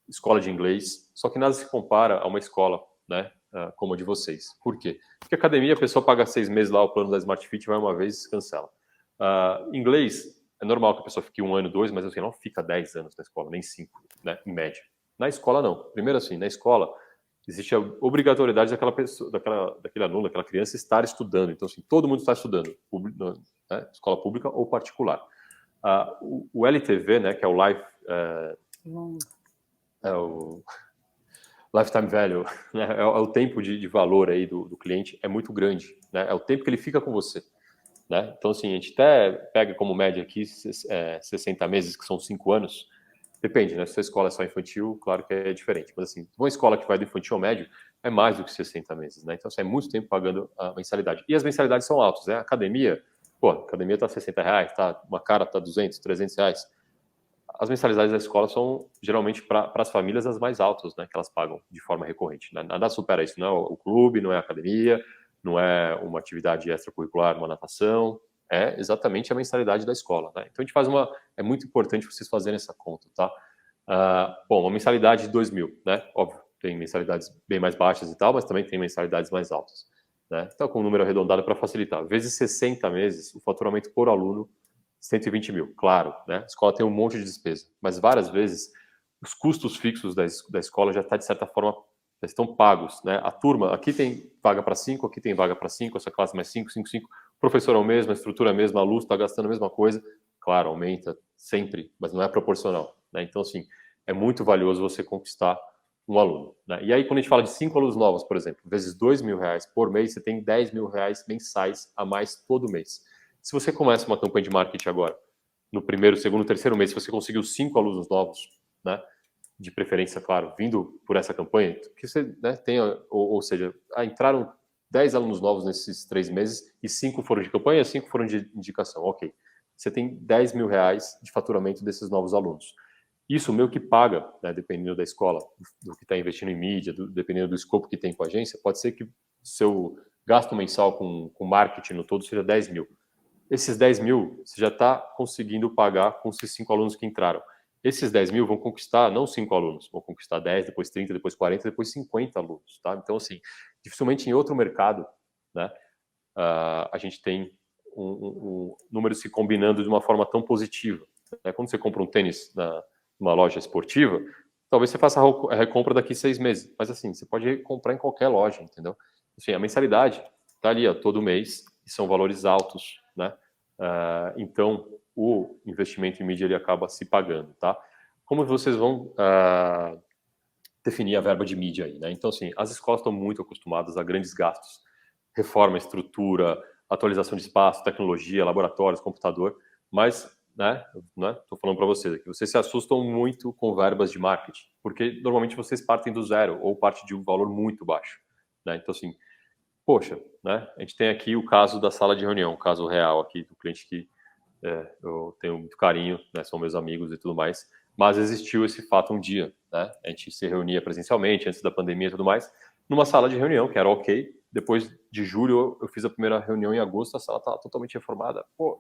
escola de inglês, só que nada se compara a uma escola, né, como a de vocês. Por quê? Porque academia, a pessoa paga 6 meses lá o plano da Smart Fit, vai uma vez e cancela. Inglês, é normal que a pessoa fique 1 ano, 2, mas assim, não fica 10 anos na escola, nem 5, né, em média. Na escola, não. Primeiro assim, na escola, existe a obrigatoriedade daquela pessoa, daquele aluno, daquela criança estar estudando. Então, assim, todo mundo está estudando, né, escola pública ou particular. O LTV, né, que é o o Lifetime Value, né, é o tempo de valor aí do cliente, é muito grande, né, é o tempo que ele fica com você. Né? Então, assim, a gente até pega como média aqui 60 meses, que são 5 anos. Depende, né? Se a escola é só infantil, claro que é diferente. Mas, assim, uma escola que vai do infantil ao médio é mais do que 60 meses, né? Então, assim, é muito tempo pagando a mensalidade. E as mensalidades são altas, né? A academia tá R$60, tá? Uma cara tá R$200, R$300. As mensalidades da escola são, geralmente, para as famílias, as mais altas, né? Que elas pagam de forma recorrente. Né? Nada supera isso, não é o clube, não é a academia, não é uma atividade extracurricular, uma natação, é exatamente a mensalidade da escola, né? Então a gente faz é muito importante vocês fazerem essa conta, tá? Bom, uma mensalidade de 2.000, né? Óbvio, tem mensalidades bem mais baixas e tal, mas também tem mensalidades mais altas, né? Então com um número arredondado para facilitar, vezes 60 meses, o faturamento por aluno, 120 mil, claro, né? A escola tem um monte de despesa, mas várias vezes os custos fixos da escola já está, de certa forma, já estão pagos, né? A turma, aqui tem vaga para 5, aqui tem vaga para 5, essa classe mais 5, 5, 5. O professor é o mesmo, a estrutura é a mesma, a luz está gastando a mesma coisa. Claro, aumenta sempre, mas não é proporcional, né? Então, assim, é muito valioso você conquistar um aluno, né? E aí, quando a gente fala de 5 alunos novos, por exemplo, vezes R$2.000 por mês, você tem R$10.000 mensais a mais todo mês. Se você começa uma campanha de marketing agora, no primeiro, segundo, terceiro mês, se você conseguiu 5 alunos novos, né? De preferência, claro, vindo por essa campanha, que você, né, tenha, ou seja, entraram 10 alunos novos nesses 3 meses e 5 foram de campanha, 5 foram de indicação, ok. Você tem R$10.000 de faturamento desses novos alunos. Isso meio que paga, né, dependendo da escola, do que está investindo em mídia, dependendo do escopo que tem com a agência, pode ser que seu gasto mensal com marketing no todo seja 10 mil. Esses 10 mil você já está conseguindo pagar com esses 5 alunos que entraram. Esses 10 mil vão conquistar não 5 alunos, vão conquistar 10, depois 30, depois 40, depois 50 alunos, tá? Então, assim, dificilmente em outro mercado, né, a gente tem números se combinando de uma forma tão positiva, né? Quando você compra um tênis numa loja esportiva, talvez você faça a recompra daqui 6 meses, mas assim, você pode comprar em qualquer loja, entendeu? Assim, a mensalidade está ali, ó, todo mês, e são valores altos, né? Então, o investimento em mídia ele acaba se pagando, tá? Como vocês vão definir a verba de mídia aí, né? Então, assim, as escolas estão muito acostumadas a grandes gastos, reforma, estrutura, atualização de espaço, tecnologia, laboratórios, computador, mas, né, tô falando para vocês aqui, vocês se assustam muito com verbas de marketing, porque normalmente vocês partem do zero ou partem de um valor muito baixo, né? Então, assim, poxa, né? A gente tem aqui o caso da sala de reunião, um caso real aqui do cliente que eu tenho muito carinho, né? São meus amigos e tudo mais, mas existiu esse fato um dia, né? A gente se reunia presencialmente antes da pandemia e tudo mais, numa sala de reunião que era ok. Depois de julho eu fiz a primeira reunião em agosto, a sala estava totalmente reformada. Pô,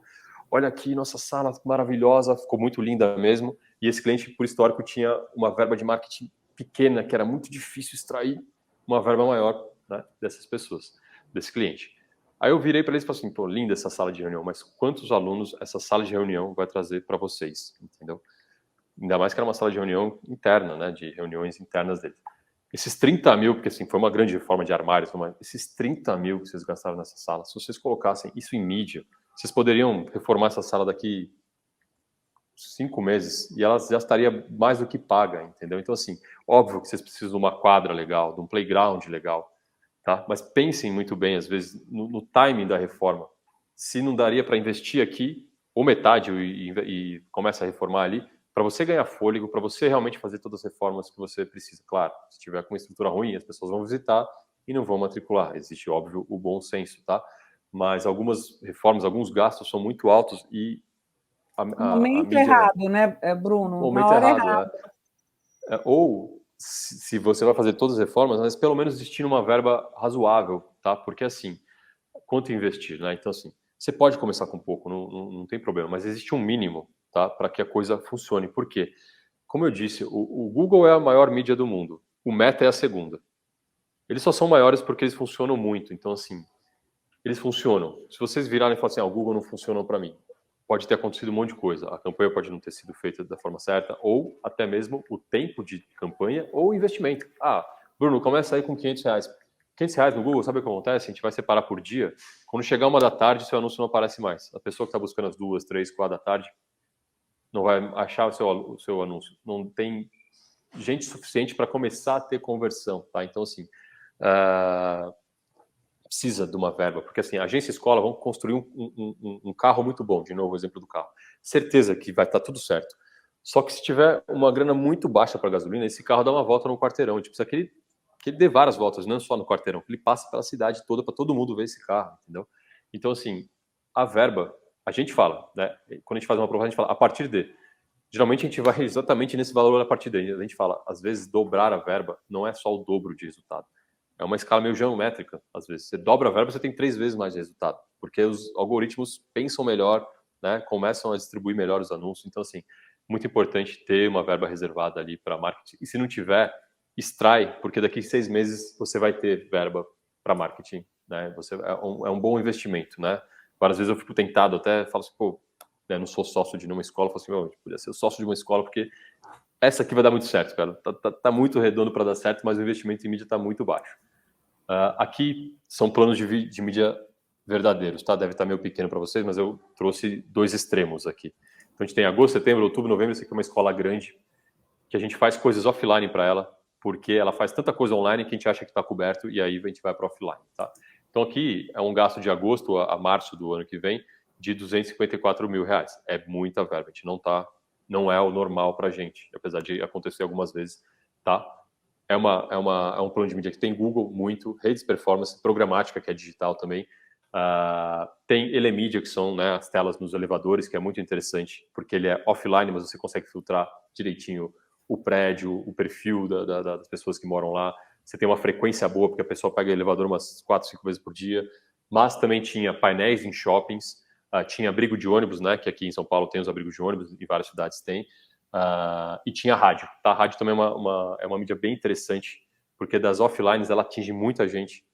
olha aqui, nossa sala maravilhosa, ficou muito linda mesmo. E esse cliente, por histórico, tinha uma verba de marketing pequena, que era muito difícil extrair uma verba maior, né, dessas pessoas, desse cliente. Aí eu virei para eles e falei assim, pô, linda essa sala de reunião, mas quantos alunos essa sala de reunião vai trazer para vocês, entendeu? Ainda mais que era uma sala de reunião interna, né, de reuniões internas deles. Esses 30 mil, porque assim, foi uma grande reforma de armários, esses 30 mil que vocês gastaram nessa sala, se vocês colocassem isso em mídia, vocês poderiam reformar essa sala daqui 5 meses e ela já estaria mais do que paga, entendeu? Então, assim, óbvio que vocês precisam de uma quadra legal, de um playground legal, tá? Mas pensem muito bem, às vezes, no timing da reforma. Se não daria para investir aqui, ou metade, e começa a reformar ali, para você ganhar fôlego, para você realmente fazer todas as reformas que você precisa. Claro, se tiver com uma estrutura ruim, as pessoas vão visitar e não vão matricular. Existe, óbvio, o bom senso, tá? Mas algumas reformas, alguns gastos são muito altos e a Momento mídia... errado, né, Bruno? Na Momento hora errado, errada. ou se você vai fazer todas as reformas, mas pelo menos destina uma verba razoável, tá? Porque assim, quanto investir, né? Então assim, você pode começar com pouco, não tem problema, mas existe um mínimo, tá? Para que a coisa funcione. Por quê? Como eu disse, o Google é a maior mídia do mundo, o Meta é a segunda. Eles só são maiores porque eles funcionam muito. Então assim, eles funcionam. Se vocês virarem e falarem assim, o Google não funcionou para mim, pode ter acontecido um monte de coisa. A campanha pode não ter sido feita da forma certa, ou até mesmo o tempo de campanha ou o investimento. Bruno, começa aí com R$500. R$500 no Google, sabe o que acontece? A gente vai separar por dia. Quando chegar 1 da tarde, seu anúncio não aparece mais. A pessoa que está buscando as 2, 3, 4 da tarde não vai achar o seu anúncio. Não tem gente suficiente para começar a ter conversão, tá? Então, assim, precisa de uma verba, porque assim, a agência e a escola vão construir um carro muito bom, de novo o exemplo do carro. Certeza que vai estar tudo certo. Só que se tiver uma grana muito baixa para gasolina, esse carro dá uma volta no quarteirão. A gente precisa que ele dê várias voltas, não só no quarteirão, que ele passe pela cidade toda para todo mundo ver esse carro, entendeu? Então, assim, a verba, a gente fala, né? Quando a gente faz uma prova, a gente fala a partir de. Geralmente a gente vai exatamente nesse valor a partir de. A gente fala, às vezes, dobrar a verba não é só o dobro de resultado. É uma escala meio geométrica, às vezes. Você dobra a verba, você tem 3 vezes mais de resultado, porque os algoritmos pensam melhor, né? Começam a distribuir melhor os anúncios. Então, assim, muito importante ter uma verba reservada ali para marketing. E se não tiver, extrai, porque daqui a 6 meses você vai ter verba para marketing, né? É um bom investimento, né? Várias vezes eu fico tentado, até falo assim, pô, né, não sou sócio de nenhuma escola, falo assim, eu podia ser sócio de uma escola, porque essa aqui vai dar muito certo, cara. Tá muito redondo para dar certo, mas o investimento em mídia está muito baixo. Aqui são planos de mídia verdadeiros, tá? Deve estar meio pequeno para vocês, mas eu trouxe 2 extremos aqui. Então a gente tem agosto, setembro, outubro, novembro. Isso aqui é uma escola grande que a gente faz coisas offline para ela, porque ela faz tanta coisa online que a gente acha que está coberto e aí a gente vai para offline, tá? Então aqui é um gasto de agosto a março do ano que vem de R$254 mil. É muita verba, a gente não é o normal para a gente, apesar de acontecer algumas vezes, tá? É um plano de mídia que tem Google, muito, redes performance, programática, que é digital também. Tem Elemídia, que são, né, as telas nos elevadores, que é muito interessante, porque ele é offline, mas você consegue filtrar direitinho o prédio, o perfil das pessoas que moram lá. Você tem uma frequência boa, porque a pessoa pega o elevador umas 4, 5 vezes por dia. Mas também tinha painéis em shoppings, tinha abrigo de ônibus, né, que aqui em São Paulo tem os abrigos de ônibus, em várias cidades tem. E tinha rádio. Tá? A rádio também é uma mídia bem interessante, porque das offlines ela atinge muita gente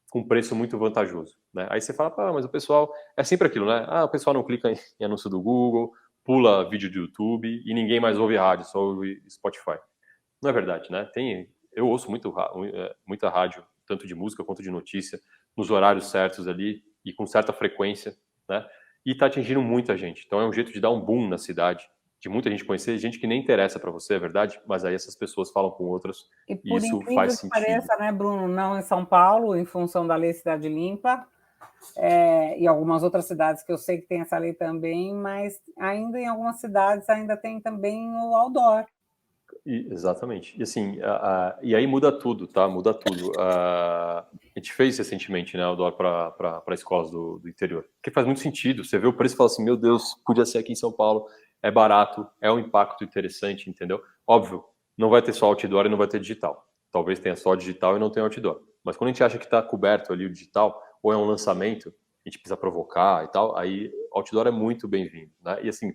com preço muito vantajoso. Né? Aí você fala, mas o pessoal... É sempre aquilo, né? O pessoal não clica em anúncio do Google, pula vídeo do YouTube e ninguém mais ouve rádio, só ouve Spotify. Não é verdade, né? Eu ouço muita rádio, tanto de música quanto de notícia, nos horários certos ali e com certa frequência, né? E está atingindo muita gente. Então é um jeito de dar um boom na cidade, de muita gente conhecer, gente que nem interessa para você, é verdade, mas aí essas pessoas falam com outras E e por isso incrível faz que sentido. pareça, né, Bruno, não em São Paulo, em função da Lei Cidade Limpa, e algumas outras cidades que eu sei que tem essa lei também, mas ainda em algumas cidades ainda tem também o outdoor. Exatamente. E assim, e aí muda tudo, tá? Muda tudo. A gente fez recentemente, né, outdoor para escolas do interior, porque faz muito sentido. Você vê o preço e fala assim, meu Deus, podia ser aqui em São Paulo, é barato, é um impacto interessante, entendeu? Óbvio, não vai ter só outdoor e não vai ter digital. Talvez tenha só digital e não tenha outdoor. Mas quando a gente acha que está coberto ali o digital, ou é um lançamento, a gente precisa provocar e tal, aí outdoor é muito bem-vindo, né? E assim,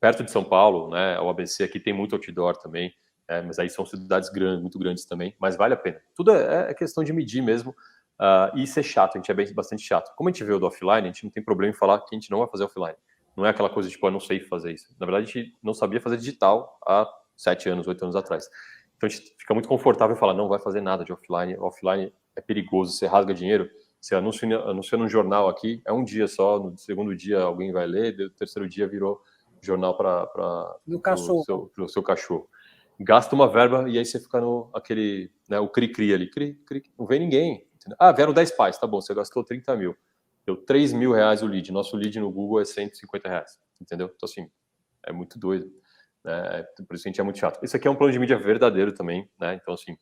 perto de São Paulo, né, o ABC aqui tem muito outdoor também, mas aí são cidades grandes, muito grandes também, mas vale a pena. Tudo é questão de medir mesmo e ser chato, a gente é bastante chato. Como a gente vê o do offline, a gente não tem problema em falar que a gente não vai fazer offline. Não é aquela coisa de, tipo, eu não sei fazer isso. Na verdade, a gente não sabia fazer digital há 7 anos, 8 anos atrás. Então a gente fica muito confortável em falar, não vai fazer nada de offline, offline é perigoso, você rasga dinheiro, você anuncia num jornal aqui, é um dia só, no segundo dia alguém vai ler, no terceiro dia virou jornal para o seu cachorro. Gasta uma verba e aí você fica aquele, né, o cri-cri ali, cri, não vem ninguém. Entendeu? Vieram 10 pais, tá bom, você gastou 30 mil. Deu 3 mil reais o lead. Nosso lead no Google é 150 reais, entendeu? Então, assim, é muito doido. Né? Por isso que a gente é muito chato. Isso aqui é um plano de mídia verdadeiro também, né? Então, assim,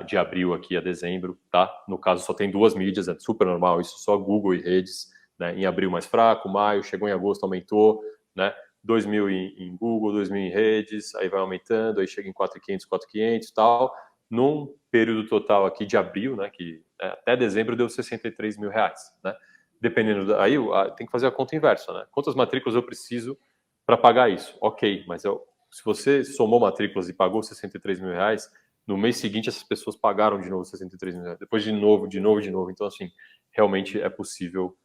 de abril aqui a dezembro, tá? No caso, só tem 2 mídias, é super normal, isso só Google e redes, né? Em abril mais fraco, maio, chegou em agosto, aumentou, né? 2 mil em Google, 2 mil em redes, aí vai aumentando, aí chega em 4.500, 4.500 e tal. Num período total aqui de abril, né, que até dezembro deu 63 mil reais, né? Dependendo, aí tem que fazer a conta inversa, né? Quantas matrículas eu preciso para pagar isso? Ok, mas se você somou matrículas e pagou 63 mil reais, no mês seguinte essas pessoas pagaram de novo 63 mil reais, depois de novo. Então, assim, realmente é possível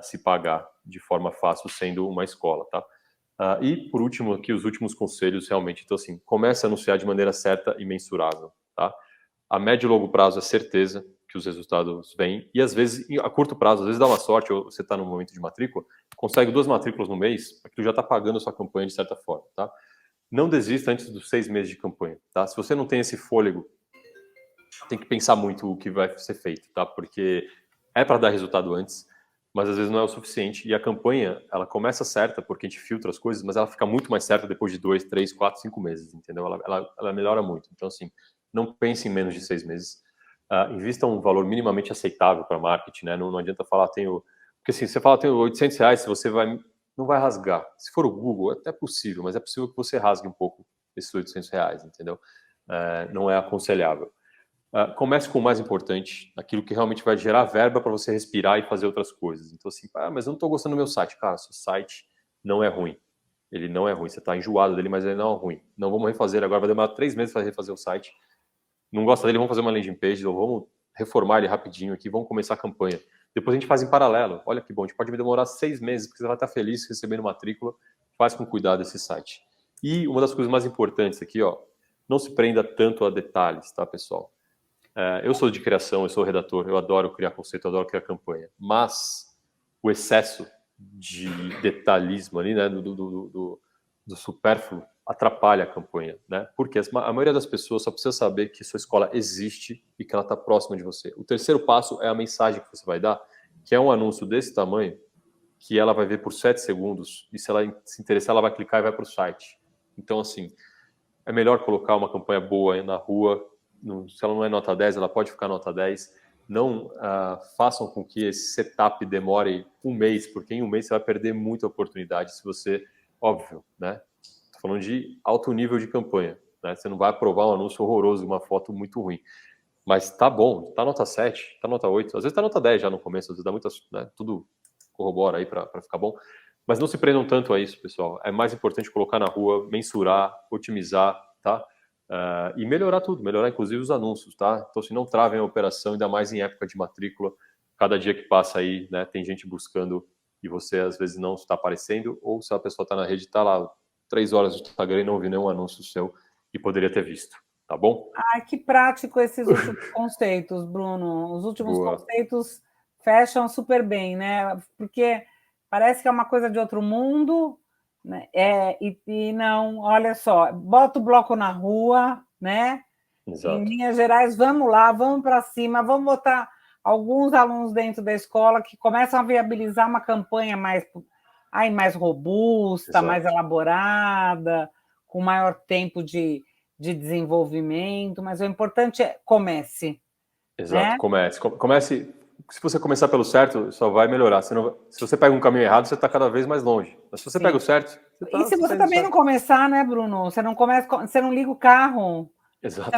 se pagar de forma fácil sendo uma escola, tá? E, por último, aqui os últimos conselhos, realmente. Então, assim, comece a anunciar de maneira certa e mensurável, tá? A médio e longo prazo é certeza que os resultados vêm. E, às vezes, a curto prazo, às vezes dá uma sorte, ou você está no momento de matrícula, consegue 2 matrículas no mês, aquilo já está pagando a sua campanha de certa forma, tá? Não desista antes dos 6 meses de campanha, tá? Se você não tem esse fôlego, tem que pensar muito o que vai ser feito, tá? Porque é para dar resultado antes, mas às vezes não é o suficiente. E a campanha, ela começa certa, porque a gente filtra as coisas, mas ela fica muito mais certa depois de 2, 3, 4, 5 meses, entendeu? Ela melhora muito. Então, assim, não pense em menos de 6 meses. Invista um valor minimamente aceitável para marketing, né? Não adianta falar, porque assim, você fala, tenho 800 reais, não vai rasgar. Se for o Google, é até possível, mas é possível que você rasgue um pouco esses 800 reais, entendeu? Não é aconselhável. Comece com o mais importante, aquilo que realmente vai gerar verba para você respirar e fazer outras coisas. Então, assim, mas eu não estou gostando do meu site. Cara, seu site não é ruim. Ele não é ruim. Você está enjoado dele, mas ele não é ruim. Não vamos refazer agora, vai demorar 3 meses para refazer o site. Não gosta dele, vamos fazer uma landing page, ou vamos reformar ele rapidinho aqui, vamos começar a campanha. Depois a gente faz em paralelo. Olha que bom, a gente pode demorar 6 meses, porque você vai estar feliz recebendo matrícula. Faz com cuidado esse site. E uma das coisas mais importantes aqui, ó, não se prenda tanto a detalhes, tá, pessoal? Eu sou de criação, eu sou redator, eu adoro criar conceito, eu adoro criar campanha, mas o excesso de detalhismo ali, né, do supérfluo, atrapalha a campanha, né? Porque a maioria das pessoas só precisa saber que sua escola existe e que ela está próxima de você. O terceiro passo é a mensagem que você vai dar, que é um anúncio desse tamanho, que ela vai ver por 7 segundos, e se ela se interessar, ela vai clicar e vai para o site. Então, assim, é melhor colocar uma campanha boa na rua. Se ela não é nota 10, ela pode ficar nota 10. Não façam com que esse setup demore um mês, porque em um mês você vai perder muita oportunidade se você, óbvio, né? Estou falando de alto nível de campanha, né? Você não vai aprovar um anúncio horroroso, uma foto muito ruim. Mas tá bom, tá nota 7, tá nota 8, às vezes tá nota 10 já no começo, às vezes dá muitas, né? Tudo corrobora aí para ficar bom. Mas não se prendam tanto a isso, pessoal. É mais importante colocar na rua, mensurar, otimizar, tá? E melhorar tudo, melhorar inclusive os anúncios, tá? Então, se não travem a operação, ainda mais em época de matrícula, cada dia que passa aí, né, tem gente buscando e você às vezes não está aparecendo, ou se a pessoa está na rede, está lá 3 horas no Instagram e não viu nenhum anúncio seu e poderia ter visto, tá bom? Ai, que prático esses últimos conceitos, Bruno. Os últimos Boa. conceitos fecham super bem, né? Porque parece que é uma coisa de outro mundo, né? E não, olha só, bota o bloco na rua, né? Em Exato. linhas gerais, vamos lá, vamos para cima, vamos botar alguns alunos dentro da escola que começam a viabilizar uma campanha mais robusta, Exato. mais elaborada, com maior tempo de desenvolvimento, mas o importante é comece. Exato, Né? comece. Se você começar pelo certo, só vai melhorar. Se você pega um caminho errado, você está cada vez mais longe. Mas se você pega o certo, E se você tá indo também não certo. começar, né, Bruno? Você não começa, você não liga o carro. Exato.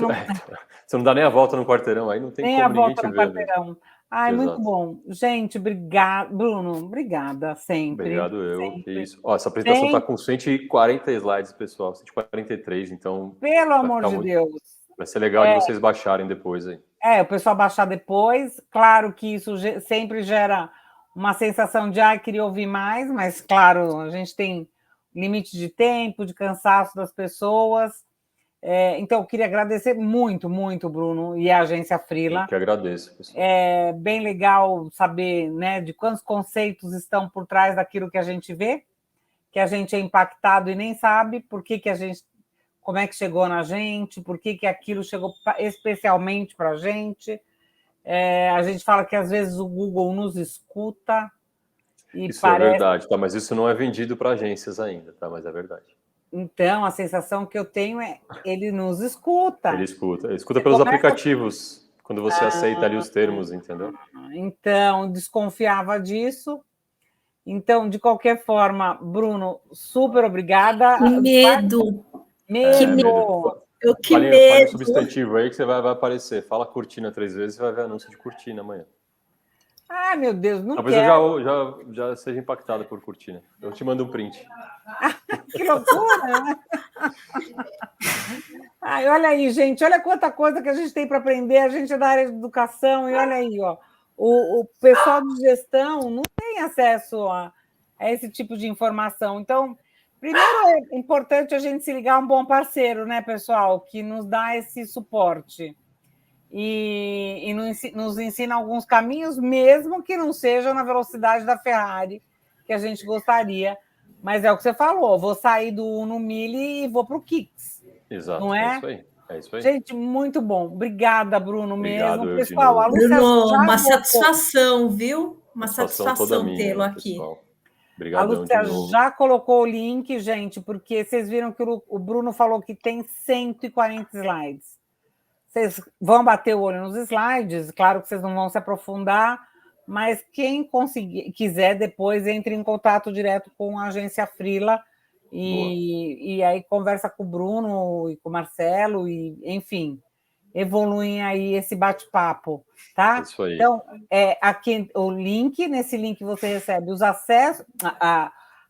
Você não dá nem a volta no quarteirão, aí não tem Nem a como ninguém volta te no ver mesmo. quarteirão. Ai, muito Exato. bom. Gente, obrigada. Bruno, obrigada sempre. Obrigado eu, que Sempre. isso. Ó, essa apresentação está com 140 slides, pessoal, 143, então Pelo vai amor ficar de muito. Deus. Vai ser legal de vocês baixarem depois aí. O pessoal baixar depois. Claro que isso sempre gera uma sensação de queria ouvir mais, mas claro, a gente tem limite de tempo, de cansaço das pessoas. Então, eu queria agradecer muito, muito, Bruno, e a agência Eu Freela. que agradeço, pessoal. É bem legal saber, né, de quantos conceitos estão por trás daquilo que a gente vê, que a gente é impactado e nem sabe como é que chegou na gente, por que aquilo chegou especialmente para a gente. A gente fala que às vezes o Google nos escuta e Isso é parece. verdade, tá? Mas isso não é vendido para agências ainda, tá? Mas é verdade. Então, a sensação que eu tenho é ele nos escuta. Ele escuta Você pelos começa... aplicativos, quando você aceita ali os termos, entendeu? Então, desconfiava disso. Então, de qualquer forma, Bruno, super obrigada. Que medo! Medo! Que Fale medo! um substantivo aí que você vai aparecer. Fala cortina 3 vezes, você vai ver anúncio de cortina amanhã. Ai, meu Deus, não Talvez quero. eu já seja impactado por cortina. Eu te mando um print. Que loucura, né? Ai, olha aí, gente, olha quanta coisa que a gente tem para aprender, a gente é da área de educação, e olha aí, ó, o pessoal de gestão não tem acesso a esse tipo de informação. Então, primeiro é importante a gente se ligar a um bom parceiro, né, pessoal, que nos dá esse suporte e nos ensina alguns caminhos, mesmo que não sejam na velocidade da Ferrari, que a gente gostaria. Mas é o que você falou, vou sair do Uno Mille e vou para o Kicks. Exato, Não é? É isso aí. Gente, muito bom. Obrigada, Bruno, Obrigado, mesmo. eu de Pessoal, novo. a Lúcia Bruno, já uma colocou... satisfação, viu? Uma Satisfação toda satisfação minha, tê-lo aqui. pessoal. A Obrigadão de Lúcia novo. já colocou o link, gente, porque vocês viram que o Bruno falou que tem 140 slides. Vocês vão bater o olho nos slides, claro que vocês não vão se aprofundar, mas quem quiser depois entre em contato direto com a agência Freela e aí conversa com o Bruno e com o Marcelo, e enfim, evoluem aí esse bate-papo, tá? É isso aí. Então, aqui o link, nesse link você recebe os acessos,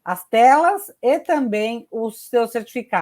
as telas e também o seu certificado.